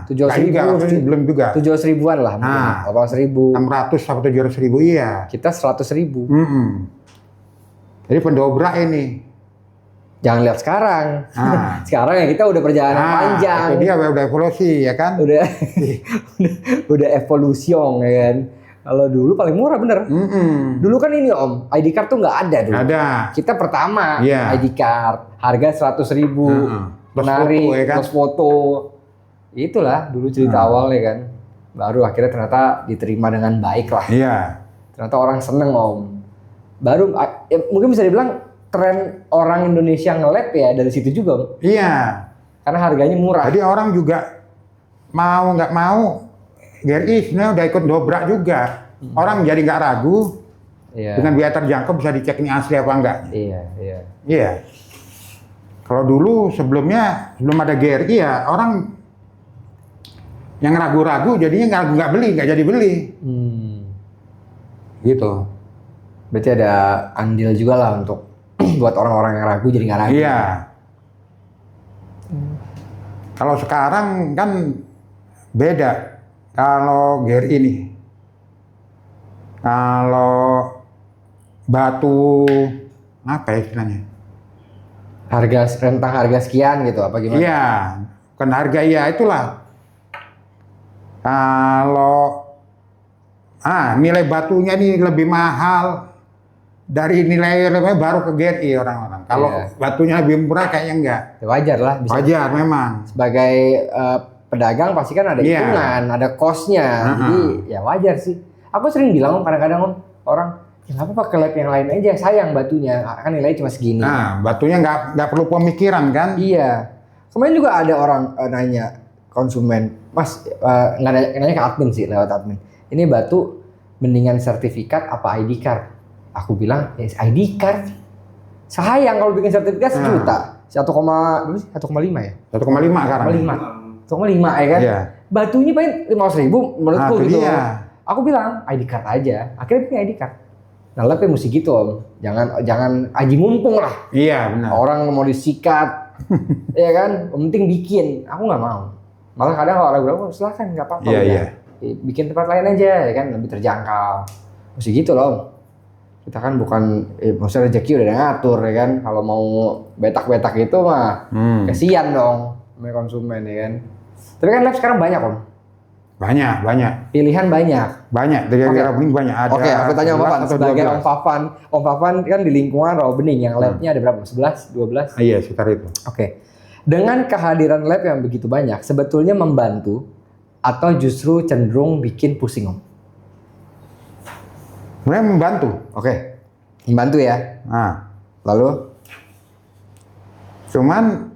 700.000 belum juga. 700 ribuan lah mungkin. 800.000. 600 sampai 700.000 iya. Kita 100.000. Jadi pendobrak ini. Jangan lihat sekarang. Sekarang ya kita udah perjalanan panjang. Itu dia udah evolusi ya kan. Udah evolution ya kan. Kalau dulu paling murah bener. Dulu kan ini Om, ID card tuh nggak ada dulu. Ada. Kita pertama ID card, harga 100.000. Menarik, plus foto. Itulah dulu cerita awalnya kan. Baru akhirnya ternyata diterima dengan baik lah. Iya. Ternyata orang seneng Om. Baru ya, mungkin bisa dibilang tren orang Indonesia nge-lab ya dari situ juga Om. Iya. Karena harganya murah. Jadi orang juga mau nggak mau GRI sebenarnya udah ikut dobrak juga. orang jadi nggak ragu. Iya. Dengan biaya terjangkau bisa dicek ini asli apa enggak. Iya. Iya. Kalau dulu sebelum ada GRI ya orang yang ragu-ragu jadinya nggak beli, nggak jadi beli. Gitu. Berarti ada andil juga lah untuk buat orang-orang yang ragu jadi nggak ragu. Iya. Kalau sekarang kan beda. Kalau GRI ini, kalau batu apa ya istilahnya? Rentang harga sekian gitu apa gimana? Iya, bukan harga ya itulah. Kalau nilai batunya ini lebih mahal dari nilai baru ke GRI orang-orang. Kalau batunya lebih murah kayaknya enggak. Ya wajar lah. Wajar memang. Sebagai pedagang pasti kan ada hitungan, ada cost-nya. Jadi ya wajar sih. Aku sering bilang kadang-kadang orang, kenapa pakai lab yang lain aja, sayang batunya, kan nilainya cuma segini. Nah, batunya nggak perlu pemikiran kan? Iya. Kemarin juga ada orang nanya konsumen, Mas, nanya ke admin sih, lewat admin. Ini batu mendingan sertifikat apa ID card? Aku bilang, ya ID card. Sayang kalau bikin sertifikat sejuta. 1,5 ya? 1,5 sekarang. 1,5 ya kan? Iya. Batunya paling 500.000 menurutku gitu. Iya. Aku bilang ID card aja. Akhirnya bikin ID card. Nah, lebih mesti gitu Om. Jangan aji mumpung lah. Iya benar. Orang mau disikat, ya kan? Yang penting bikin. Aku nggak mau. Malah kadang kalau ragu-ragu, silahkan nggak apa-apa. Iya. Bikin tempat lain aja, ya kan? Lebih terjangkau. Mesti gitu loh. Kita kan bukan, maksudnya rezeki udah ngatur ya kan. Kalau mau betak-betak itu mah, kasihan dong sama konsumen ya kan. Tapi kan lab sekarang banyak Om. Banyak. Pilihan banyak. Dari Rawabening banyak. Ada Oke, aku tanya Om Fafan. Sebagai 12. Om Fafan kan di lingkungan Rawabening yang labnya ada berapa? 11, 12? Iya, sekitar itu. Oke. Dengan kehadiran lab yang begitu banyak, sebetulnya membantu atau justru cenderung bikin pusing Om? Sebenarnya membantu. Oke. Membantu ya. Nah, Lalu? cuman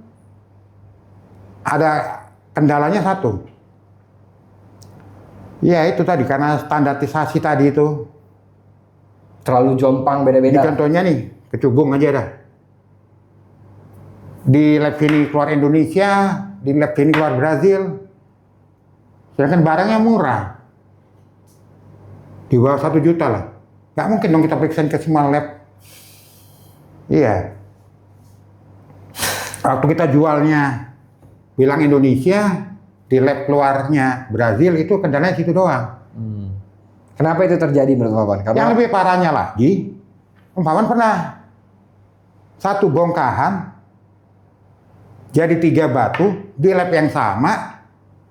ada kendalanya satu. Ya itu tadi, karena standarisasi tadi itu. Terlalu jompang beda-beda. Ini contohnya nih, kecubung aja dah. Di lab sini keluar Indonesia, di lab sini keluar Brazil. Sedangkan barangnya murah. Di bawah 1 juta lah. Nggak mungkin dong kita periksain ke semua lab. Iya. Waktu kita jualnya bilang Indonesia, di lab keluarnya Brazil itu kendalanya situ doang. Kenapa itu terjadi menurut Fafan? Karena Yang lebih parahnya lagi, Om Fafan pernah satu bongkahan jadi 3 batu di lab yang sama,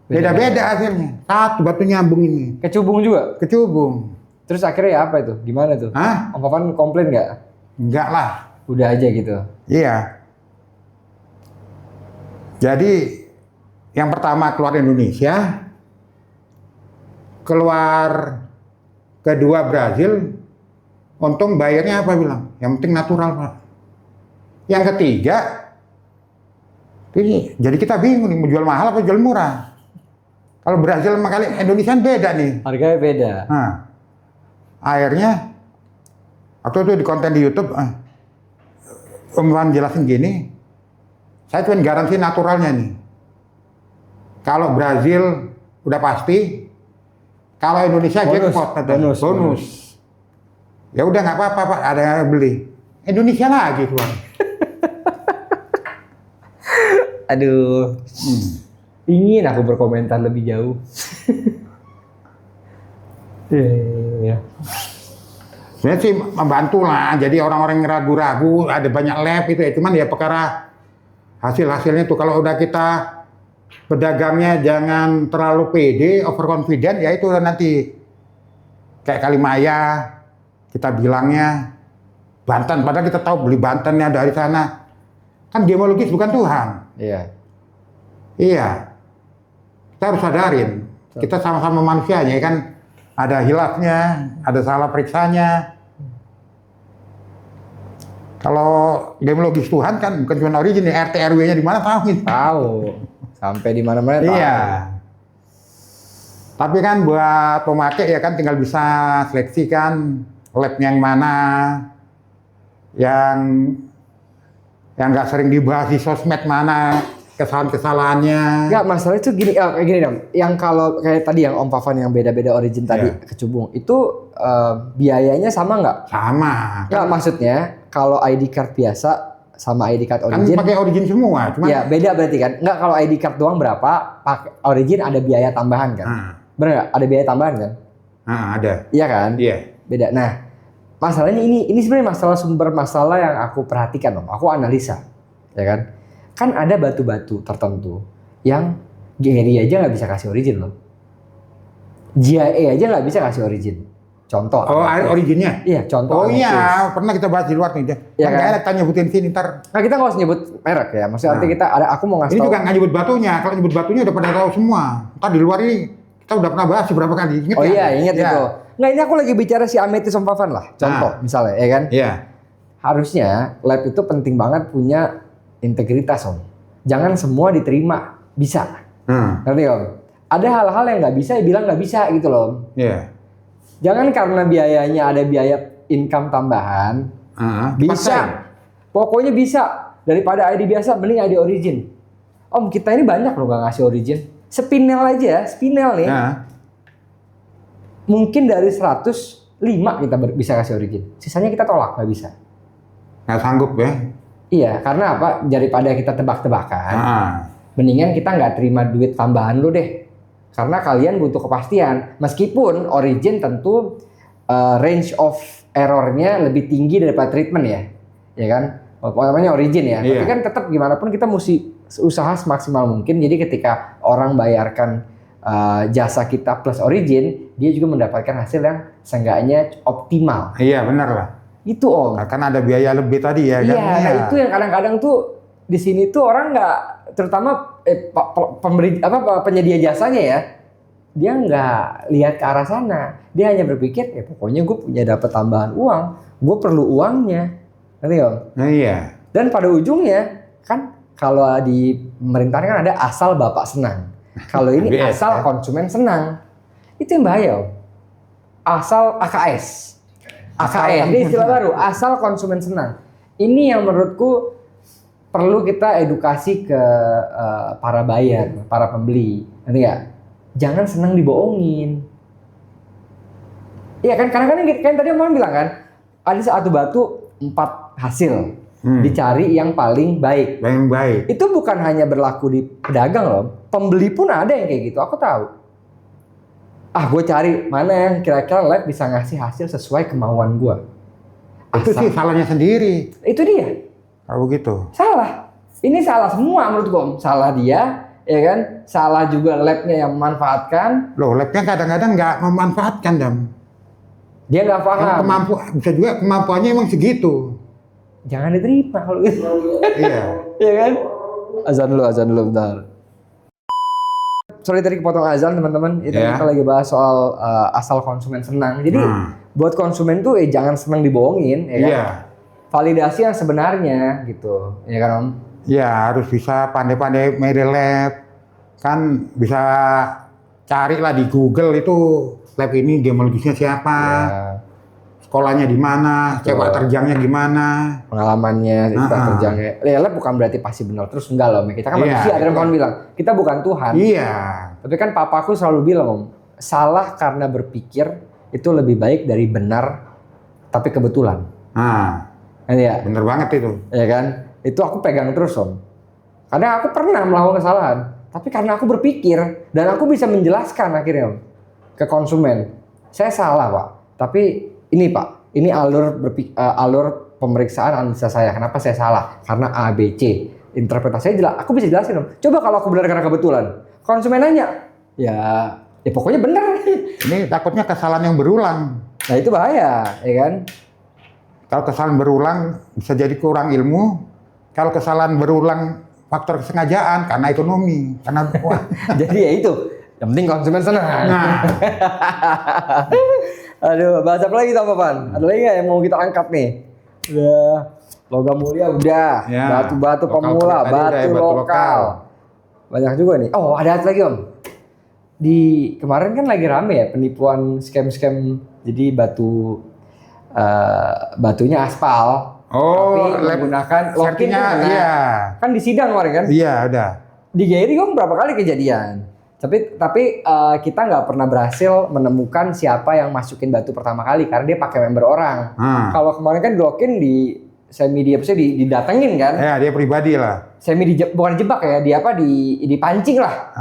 beda-beda hasilnya. Satu batu nyambung ini. kecubung juga. Kecubung. Terus akhirnya ya apa itu? Gimana tuh? Hah? Om Fafan komplain nggak? Enggak lah. Udah aja gitu. Iya. Jadi yang pertama keluar Indonesia, keluar kedua Brazil, untung bayarnya apa bilang? Yang penting natural Pak. Yang ketiga, ini jadi kita bingung nih mau jual mahal apa jual murah. Kalau Brazil sama kali Indonesia beda nih. Harganya beda. Nah, akhirnya waktu itu di konten di YouTube, Om Wan jelasin gini, saya cuma garansi naturalnya nih. Kalau Brazil udah pasti, kalau Indonesia jackpot katanya. Bonus. Ya udah nggak apa-apa Pak, ada yang beli. Indonesia lagi keluar. Aduh. Ingin aku berkomentar lebih jauh. Iya. Sebenarnya sih membantu lah. Jadi orang-orang yang ragu-ragu, ada banyak lab itu ya. Cuman ya perkara hasil-hasilnya tuh kalau udah kita pedagangnya jangan terlalu pede, overconfident, ya itu nanti kayak Kalimaya kita bilangnya Banten, padahal kita tahu beli Bantennya dari sana. Kan gemologis bukan Tuhan. Iya. Iya. Kita harus sadarin, kita sama-sama manusianya ya kan. Ada hilafnya, ada salah periksanya. Kalau gemologis Tuhan kan bukan cuma origin, RT RW-nya di mana tahu. Tahu. Sampai di mana-mana tahu. Iya. Tapi kan buat pemakai ya kan tinggal bisa seleksi kan labnya yang mana, yang nggak sering dibahas di sosmed mana kesalahan-kesalahannya. Nggak, masalah itu gini, kayak gini dong. Yang kalau kayak tadi yang Om Pavan yang beda-beda origin tadi kecubung, itu biayanya sama nggak? Sama. Nggak, maksudnya kalau ID card biasa sama ID card origin. Kan pakai origin semua, cuma ya beda berarti kan. Nggak, kalau ID card doang berapa, pakai origin ada biaya tambahan kan? Bener nggak? Ada biaya tambahan kan? Ada. Iya kan? Iya. Beda. Nah, masalahnya ini sebenarnya sumber masalah yang aku perhatikan Om. Aku analisa, ya kan? Kan ada batu-batu tertentu yang GRI aja nggak bisa kasih origin loh. GIA aja nggak bisa kasih origin. Contoh. Oh, originnya? Iya, contoh. Oh iya, pernah kita bahas di luar nih. Ya, kan? kan? Kita nyebutin sini ntar. Nah, kita nggak usah nyebut merek ya. Maksudnya arti kita ada, aku mau ngasih Ini tahu. juga nggak nyebut batunya. Kalau nyebut batunya udah pada tahu semua. Ntar di luar ini kita udah pernah bahas beberapa kali. Ingat oh ya? iya, ingat itu. Nggak, ini aku lagi bicara si Ametis Om Pavan lah. Contoh, misalnya, ya kan? Iya. Harusnya lab itu penting banget punya integritas Om. Jangan semua diterima bisa. Ngerti Om? Ada hal-hal yang nggak bisa, ya bilang nggak bisa gitu loh Om. Iya. Jangan karena biayanya ada biaya income tambahan, bisa. Pokoknya bisa. Daripada ID biasa, mending ID origin. Om, kita ini banyak loh nggak ngasih origin. Spinel aja, spinel nih. Mungkin dari 105 kita bisa kasih origin. Sisanya kita tolak, nggak bisa. Nggak sanggup ya? Iya, karena apa? Daripada kita tebak-tebakan, mendingan kita nggak terima duit tambahan lu deh. Karena kalian butuh kepastian. Meskipun origin tentu range of errornya lebih tinggi daripada treatment ya. Ya kan? Namanya origin ya. Tapi kan tetap gimana pun kita mesti usaha semaksimal mungkin. Jadi ketika orang bayarkan jasa kita plus origin, dia juga mendapatkan hasil yang seenggaknya optimal. Iya, benar lah. Itu Om. Kan ada biaya lebih tadi ya kan? Iya, nah itu yang kadang-kadang tuh di sini tuh orang nggak, terutama penyedia jasanya ya, dia nggak lihat ke arah sana. Dia hanya berpikir, ya pokoknya gue punya dapat tambahan uang, gue perlu uangnya, ngerti Om? Nah, iya. Dan pada ujungnya kan kalau di pemerintahan kan ada asal bapak senang. Kalau ini asal konsumen senang, itu yang bahaya Om. Asal AKS. AKS, ini istilah baru, asal konsumen senang. Ini yang menurutku perlu kita edukasi ke para buyer, para pembeli. Nanti ya, jangan senang dibohongin. Iya kan, kadang-kadang kan tadi Om bilang kan, ada satu batu 4 hasil. Dicari yang paling baik. Yang baik. Itu bukan hanya berlaku di pedagang loh, pembeli pun ada yang kayak gitu, aku tahu. Gue cari mana yang kira-kira lab bisa ngasih hasil sesuai kemauan gue. Itu sih salahnya sendiri. Itu dia. Kalau begitu. Salah. Ini salah semua menurut gue. Salah dia, ya kan? Salah juga labnya yang memanfaatkan. Loh, labnya kadang-kadang nggak memanfaatkan, Dam. Dia nggak paham. Bisa juga kemampuannya emang segitu. Jangan diterima kalau gitu. Iya. Iya kan? Azan dulu bentar. Sorry tadi kepotong azan teman-teman. Itu kita lagi bahas soal asal konsumen senang. Jadi buat konsumen tuh jangan senang dibohongin, ya kan? Validasi yang sebenarnya gitu, ya kan Om? Iya, harus bisa pandai-pandai milih lab. Kan bisa cari lah di Google itu lab ini gemologisnya siapa, sekolahnya di mana, sepak terjangnya gimana, pengalamannya, sepak terjangnya. Lab bukan berarti pasti benar terus, enggak loh. Kita kan manusia, ada yang kawan bilang, kita bukan Tuhan. Iya. Tapi kan papaku selalu bilang Om, salah karena berpikir itu lebih baik dari benar tapi kebetulan. Ya, bener banget itu. Ya kan? Itu aku pegang terus Om. Karena aku pernah melakukan kesalahan, tapi karena aku berpikir dan aku bisa menjelaskan akhirnya Om ke konsumen, saya salah Pak. Tapi ini Pak, ini alur pemeriksaan analisa saya. Kenapa saya salah? Karena A, B, C. Interpretasinya jelas. Aku bisa jelasin Om. Coba kalau aku benar karena kebetulan. Konsumen nanya, ya pokoknya benar. Ini takutnya kesalahan yang berulang. Nah itu bahaya, ya kan? Kalau kesalahan berulang bisa jadi kurang ilmu. Kalau kesalahan berulang faktor kesengajaan karena ekonomi, karena jadi ya itu. Yang penting konsumen senang. Aduh, bahas apa lagi Pak Pan? Ada lagi nggak yang mau kita angkat nih? Udah, logam mulia udah, batu-batu pemula, batu lokal. Banyak juga nih. Oh, ada lagi Om. kemarin kan lagi rame ya penipuan scam jadi batunya aspal. Oh, tapi menggunakan login kan, iya. Kan di sidang kemarin kan? Iya, udah. Di GRI kan berapa kali kejadian. Tapi kita nggak pernah berhasil menemukan siapa yang masukin batu pertama kali karena dia pakai member orang. Kalau kemarin kan login didatengin kan? Ya, dia pribadi lah. Bukan dijebak ya, dipancing lah.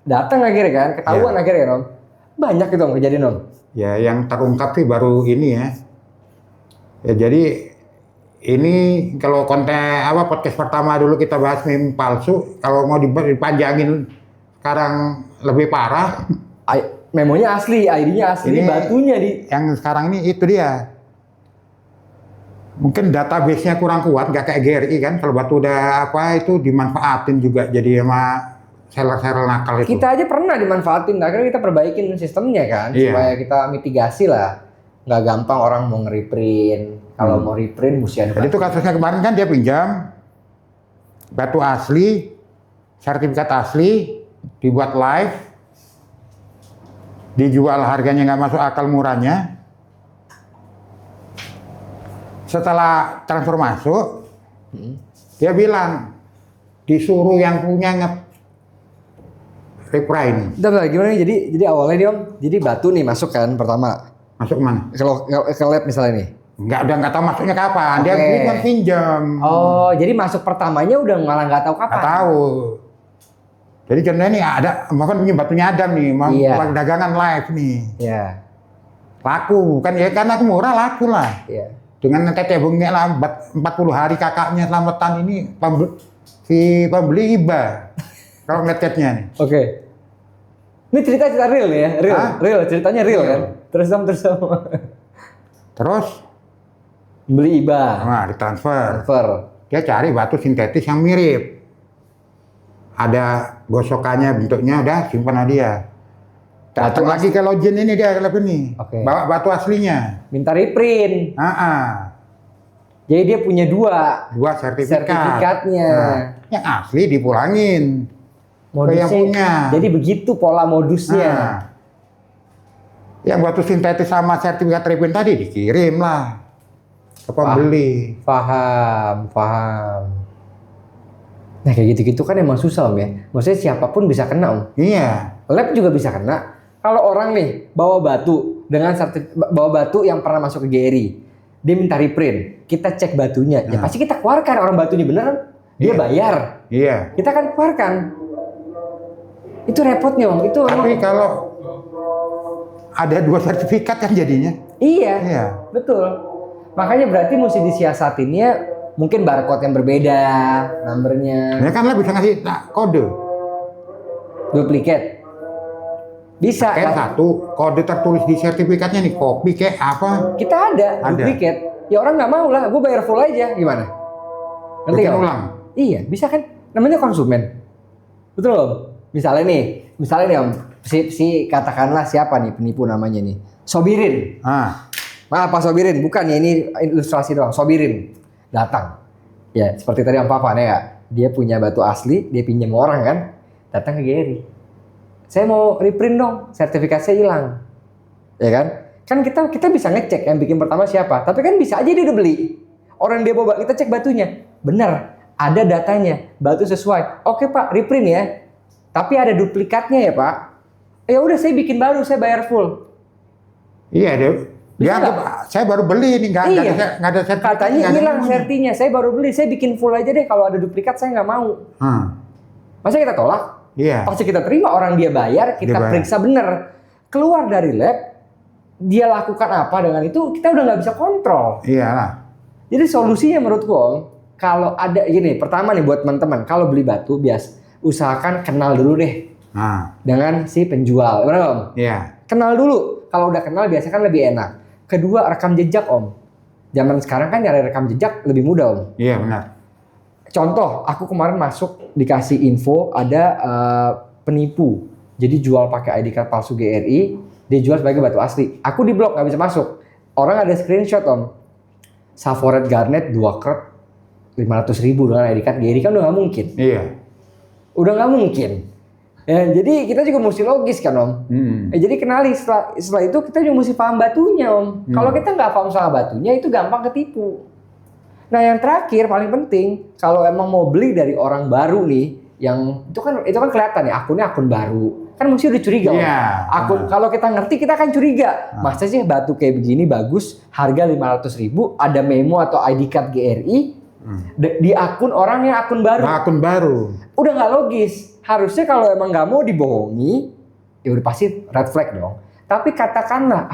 Datang akhirnya kan, ketahuan akhirnya Om. Banyak itu Om kejadian Om. Ya, yang terungkap sih baru ini ya. Ya jadi ini kalau podcast pertama dulu kita bahas meme palsu, kalau mau dipanjangin sekarang lebih parah. Memonya asli, ID-nya asli, ini batunya yang sekarang ini itu dia. Mungkin database-nya kurang kuat, nggak kayak GRI kan. Kalau batu udah itu dimanfaatin juga jadi sama seller-seller nakal itu. Kita aja pernah dimanfaatin, akhirnya kita perbaikin sistemnya kan, supaya kita mitigasi lah. Nggak gampang orang mau nge-reprint. Kalau mau reprint mesti ada. Jadi itu kasusnya kemarin kan dia pinjam batu asli, sertifikat asli, dibuat live, dijual harganya nggak masuk akal murahnya. Setelah transfer masuk, dia bilang disuruh yang punya reprint. Bentar, gimana nih? Jadi awalnya dia Om, jadi batu nih masuk kan pertama. Masuk mana? Kalau ke lab misalnya nih. Udah nggak tahu masuknya kapan. Dia kan pinjam. Oh, jadi masuk pertamanya udah malah nggak tahu kapan. Nggak tahu. Jadi contohnya nih bahkan punya batunya Adam nih, mau dagangan live nih. Iya. Laku kan ya, karena aku murah laku lah. Iya. Dengan teteh bungnya lambat 40 hari kakaknya selamatan ini si pembeli iba. Kalau ngechatnya nih. Oke. Ini cerita real nih ya, real ceritanya real kan. Terus. Terus beli IBA. Nah, ditransfer. Dia cari batu sintetis yang mirip. Ada gosokannya, bentuknya udah simpan dia. Datang lagi ke login ini dia ini. Bawa batu aslinya. Minta reprint. Jadi dia punya dua sertifikatnya. Yang asli dipulangin. Modusnya, yang punya. Jadi begitu pola modusnya. Yang batu sintetis sama sertifikat reprint tadi dikirim lah ke pembeli. Paham. Nah kayak gitu-gitu kan emang susah Om ya. Maksudnya siapapun bisa kena Om. Iya. Lab juga bisa kena. Kalau orang nih bawa batu yang pernah masuk ke GRI, dia minta reprint, kita cek batunya, ya pasti kita keluarkan orang batunya bener, dia bayar. Iya. Kita kan keluarkan. Itu repotnya Om. Tapi kalau ada dua sertifikat kan jadinya. Iya. Betul. Makanya berarti mesti disiasatinnya mungkin barcode yang berbeda, numbernya. Ya kan lah bisa ngasih kode. Duplikat. Bisa kayak satu kode tertulis di sertifikatnya nih, kopi kayak apa? Kita ada duplikat. Ya orang nggak mau lah, gue bayar full aja. Gimana? Nanti ulang. Iya, bisa kan? Namanya konsumen. Betul Om? Misalnya nih Om, si katakanlah siapa nih penipu namanya nih? Sobirin. Maaf Pak Sobirin, bukan ya, ini ilustrasi doang. Sobirin datang. Ya, seperti tadi Om Papa nih ya. Dia punya batu asli, dia pinjam orang kan? Datang ke GRI. Saya mau reprint dong, sertifikat saya hilang. Ya kan? Kan kita bisa ngecek yang bikin pertama siapa. Tapi kan bisa aja dia udah beli. Orang dia bawa, kita cek batunya. Benar, ada datanya, batu sesuai. Oke Pak, reprint ya. Tapi ada duplikatnya ya Pak. Ya udah saya bikin baru, saya bayar full. Iya deh. Dia saya baru beli nih, nggak ada sertifikat. Katanya hilang sertinya, saya baru beli, saya bikin full aja deh. Kalau ada duplikat saya nggak mau. Masa kita tolak? Iya. Pasti kita terima, orang dia bayar, kita periksa bener. Keluar dari lab, dia lakukan apa dengan itu, kita udah nggak bisa kontrol. Iyalah. Jadi solusinya menurutku Om, kalau ada gini, pertama nih buat teman-teman, kalau beli batu usahakan kenal dulu deh dengan si penjual, benar Om? Iya. Kenal dulu, kalau udah kenal biasanya kan lebih enak. Kedua, rekam jejak Om. Zaman sekarang kan nyari rekam jejak lebih mudah Om. Iya benar. Contoh, aku kemarin masuk dikasih info ada penipu, jadi jual pakai ID card palsu GRI, dia jual sebagai batu asli. Aku di blok nggak bisa masuk. Orang ada screenshot Om, Saforet Garnet 2 karat 500.000 dengan ID card GRI kan udah nggak mungkin. Iya. Udah nggak mungkin. Ya, jadi kita juga mesti logis kan Om. Jadi kenali setelah itu kita juga mesti paham batunya Om. Kalau kita nggak paham soal batunya itu gampang ketipu. Nah yang terakhir paling penting kalau emang mau beli dari orang baru nih, yang itu kan kelihatan ya akunnya akun baru, kan mesti udah curiga Om. Akun kalau kita ngerti kita akan curiga. Masa sih batu kayak begini bagus, harga 500.000, ada memo atau ID card GRI di akun orang yang akun baru. Akun baru. Udah nggak logis. Harusnya kalau emang nggak mau dibohongi, ya udah pasti red flag dong. Tapi katakanlah,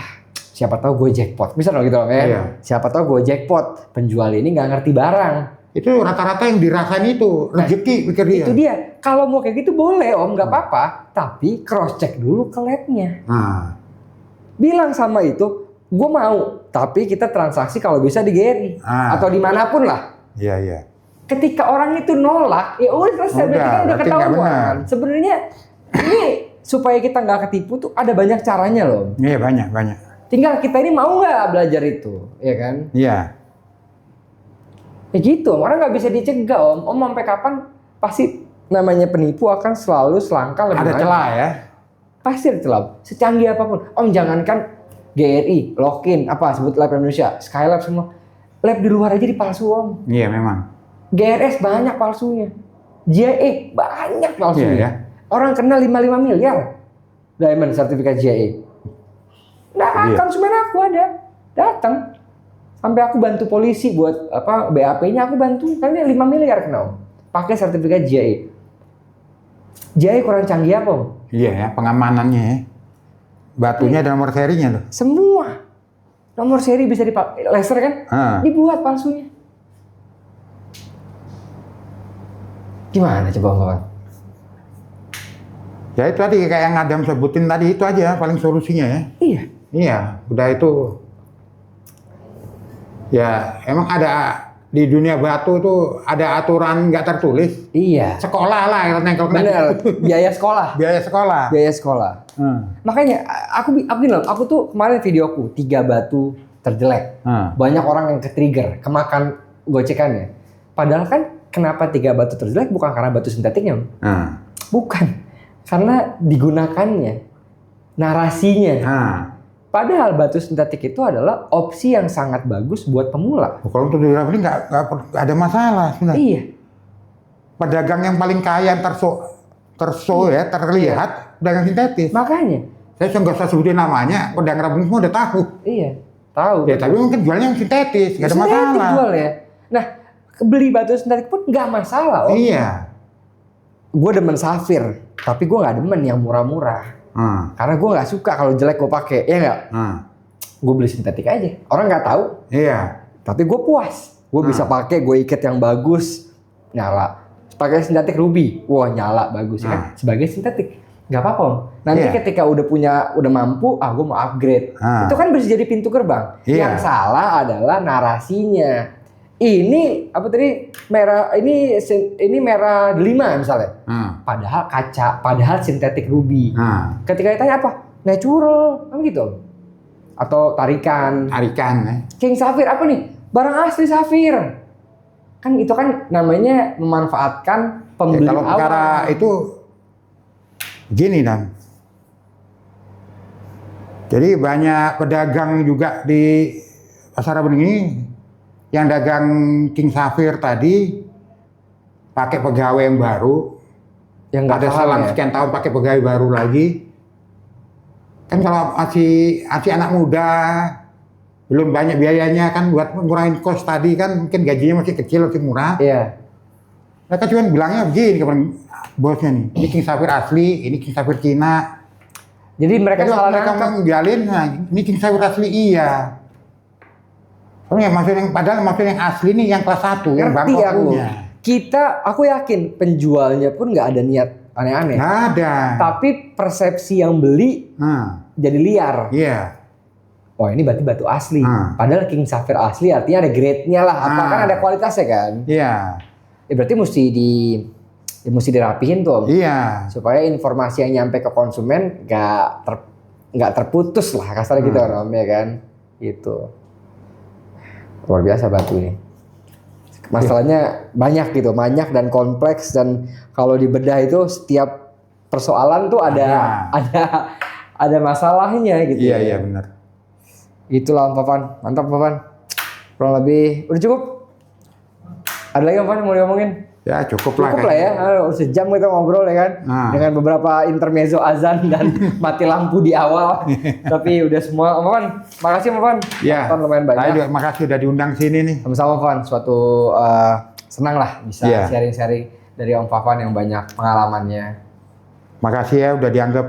siapa tahu gue jackpot, bisa dong gitu Om ya. Iya. Siapa tahu gue jackpot, penjual ini nggak ngerti barang. Itu rata-rata yang dirasain itu rezeki pikir dia. Itu dia. Kalau mau kayak gitu boleh Om, nggak apa-apa. Tapi cross check dulu ke labnya. Bilang sama itu, gue mau. Tapi kita transaksi kalau bisa di GRI atau dimanapun lah. Iya. Ketika orang itu nolak, ya udah selesai, berarti kan udah ketahuan. Sebenarnya ini supaya kita nggak ketipu tuh ada banyak caranya loh. Iya banyak. Tinggal kita ini mau nggak belajar itu, ya kan? Iya. Ya gitu, orang nggak bisa dicegah Om. Om sampai kapan pasti namanya penipu akan selalu selangkah lebih ada celah ya? Pasti ada celah. Secanggih apapun. Om jangankan GRI, Lokin, apa sebut Lab Indonesia, Skylab semua. Lab di luar aja dipalsu Om. Iya memang. GRS banyak palsunya. JAE banyak palsunya. Iya, ya. Orang kena 55 miliar. Diamond sertifikat JAE. Nah, konsumen aku ada. Datang. Sampai aku bantu polisi buat BAP-nya aku bantu. Karena 5 miliar kena Om. Pakai sertifikat JAE. JAE kurang canggih apa Om? Iya ya, pengamanannya ya. Batunya ada nomor serinya tuh. Semua. Nomor seri bisa dipakai. Laser kan? Dibuat palsunya. Gimana coba kawan? Ya itu tadi kayak yang Adam sebutin tadi itu aja paling solusinya ya. Iya, udah itu. Ya emang ada di dunia batu tuh ada aturan nggak tertulis. Iya. Sekolah lah kalau bener. Biaya sekolah. Biaya sekolah. Makanya aku tuh kemarin videoku 3 batu terjelek. Banyak orang yang ke-trigger, kemakan gocekannya. Padahal kan kenapa 3 batu terjelek bukan karena batu sintetiknya, bukan, karena digunakannya, narasinya. Padahal batu sintetik itu adalah opsi yang sangat bagus buat pemula. Kalau untuk ini nggak ada masalah sebenarnya. Iya. Pedagang yang paling kaya terlihat pedagang sintetis. Makanya. Saya nggak usah sebutin namanya, pedagang rabun semua udah tahu. Iya, tahu. Ya tapi mungkin jualnya yang sintetis, nggak ada masalah. Sintetik jual ya. Nah. Beli batu sintetik pun nggak masalah Om. Iya. Gue demen safir, tapi gue nggak demen yang murah-murah. Karena gue nggak suka kalau jelek gue pakai, ya nggak? Gue beli sintetik aja. Orang nggak tahu. Iya. Tapi gue puas. Gue bisa pakai, gue ikat yang bagus, nyala. Pakai sintetik ruby, wah nyala bagus kan? Sebagai sintetik, nggak apa-apa Om. Nanti ketika udah mampu, gue mau upgrade. Itu kan bisa jadi pintu gerbang. Yang salah adalah narasinya. Ini apa tadi merah ini merah delima misalnya. Padahal kaca, padahal sintetik ruby. Ketika ditanya apa? Natural, kan gitu. Atau tarikan ya. King Safir apa nih? Barang asli safir. Kan itu kan namanya memanfaatkan pembeli kalau awal. perkara itu gini Dan. Jadi banyak pedagang juga di pasar Rabun ini yang dagang King Safir tadi pakai pegawai yang baru, yang nggak ada selang sekian tahun pakai pegawai baru lagi. Kan kalau masih anak muda belum banyak biayanya kan buat ngurangin kos tadi kan mungkin gajinya masih kecil masih murah. Iya. Mereka cuma bilangnya begini kepada bosnya nih, ini King Safir asli, ini King Safir Cina. Jadi mereka salah mereka menjalin, nah ini King Safir asli iya. Soalnya maksud yang asli nih yang kelas 1 yang Bangkok punya. Aku yakin penjualnya pun nggak ada niat aneh-aneh. Nggak ada. Tapi persepsi yang beli jadi liar. Iya. Wah ini berarti batu asli. Padahal King Safir asli artinya ada grade-nya lah. Apa kan ada kualitasnya kan? Iya. Ya berarti mesti dirapihin tuh Om. Iya. Supaya informasi yang nyampe ke konsumen nggak terputus lah kasarnya gitu Om ya kan. Gitu. Luar biasa batu ini. Masalahnya banyak gitu, banyak dan kompleks dan kalau dibedah itu setiap persoalan tuh ada masalahnya gitu. Iya benar. Itulah Om Papan, mantap Papan. Kurang lebih udah cukup. Ada lagi Om Papan mau diomongin? Ya cukup lah ya, sejam kita ngobrol ya kan, dengan beberapa intermezzo azan dan mati lampu di awal. Tapi udah semua, Om Papan, makasih Om Papan. Ya, lumayan banyak. Saya makasih udah diundang sini nih. Sama-sama Om Papan, suatu senang lah bisa sharing-sharing dari Om Papan yang banyak pengalamannya. Makasih ya udah dianggap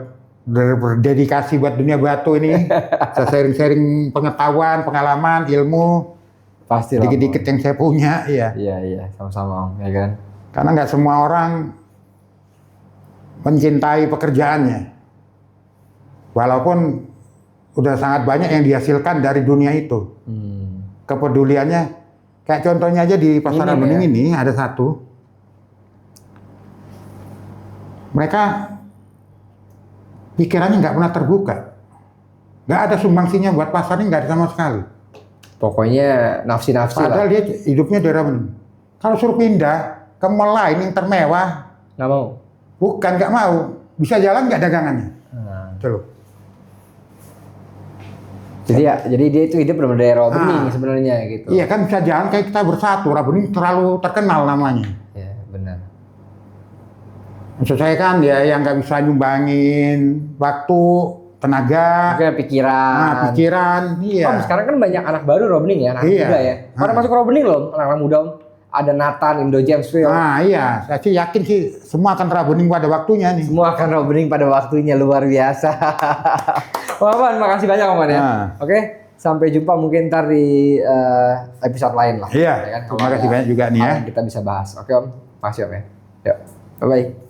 berdedikasi buat dunia batu ini. Saya sharing-sharing pengetahuan, pengalaman, ilmu. Pasti dikit-dikit yang saya punya, iya. Iya, sama-sama Om, ya kan. Karena nggak semua orang mencintai pekerjaannya. Walaupun udah sangat banyak yang dihasilkan dari dunia itu. Kepeduliannya, kayak contohnya aja di Pasar Bening ini ada satu. Mereka pikirannya nggak pernah terbuka. Nggak ada sumbangsinya buat pasar ini, nggak ada sama sekali. Pokoknya nafsi-nafsi lah. Padahal dia hidupnya daerah Bening. Kalau suruh pindah ke mall lain yang termewah, nggak mau. Bukan nggak mau, bisa jalan nggak dagangannya. Tuh. Jadi dia itu hidup benar-benar daerah Bening sebenarnya gitu. Iya kan bisa jalan kayak kita bersatu. Bening terlalu terkenal namanya. Iya benar. Maksud saya kan ya yang nggak bisa nyumbangin waktu, tenaga, pikiran. Iya. Om sekarang kan banyak anak baru Robening ya, anak muda ya. Pada masuk Robening loh, anak muda Om. Ada Nathan, Indo James Field. Iya, saya sih yakin sih semua akan Robening pada waktunya nih. Semua akan Robening pada waktunya, luar biasa. Wah, Pan, makasih banyak Om ya. Oke, sampai jumpa mungkin ntar di episode lain lah. Iya, ya kan? terima kasih banyak juga nih ya. Kita bisa bahas. Oke Om, makasih Om ya. Yuk, bye-bye.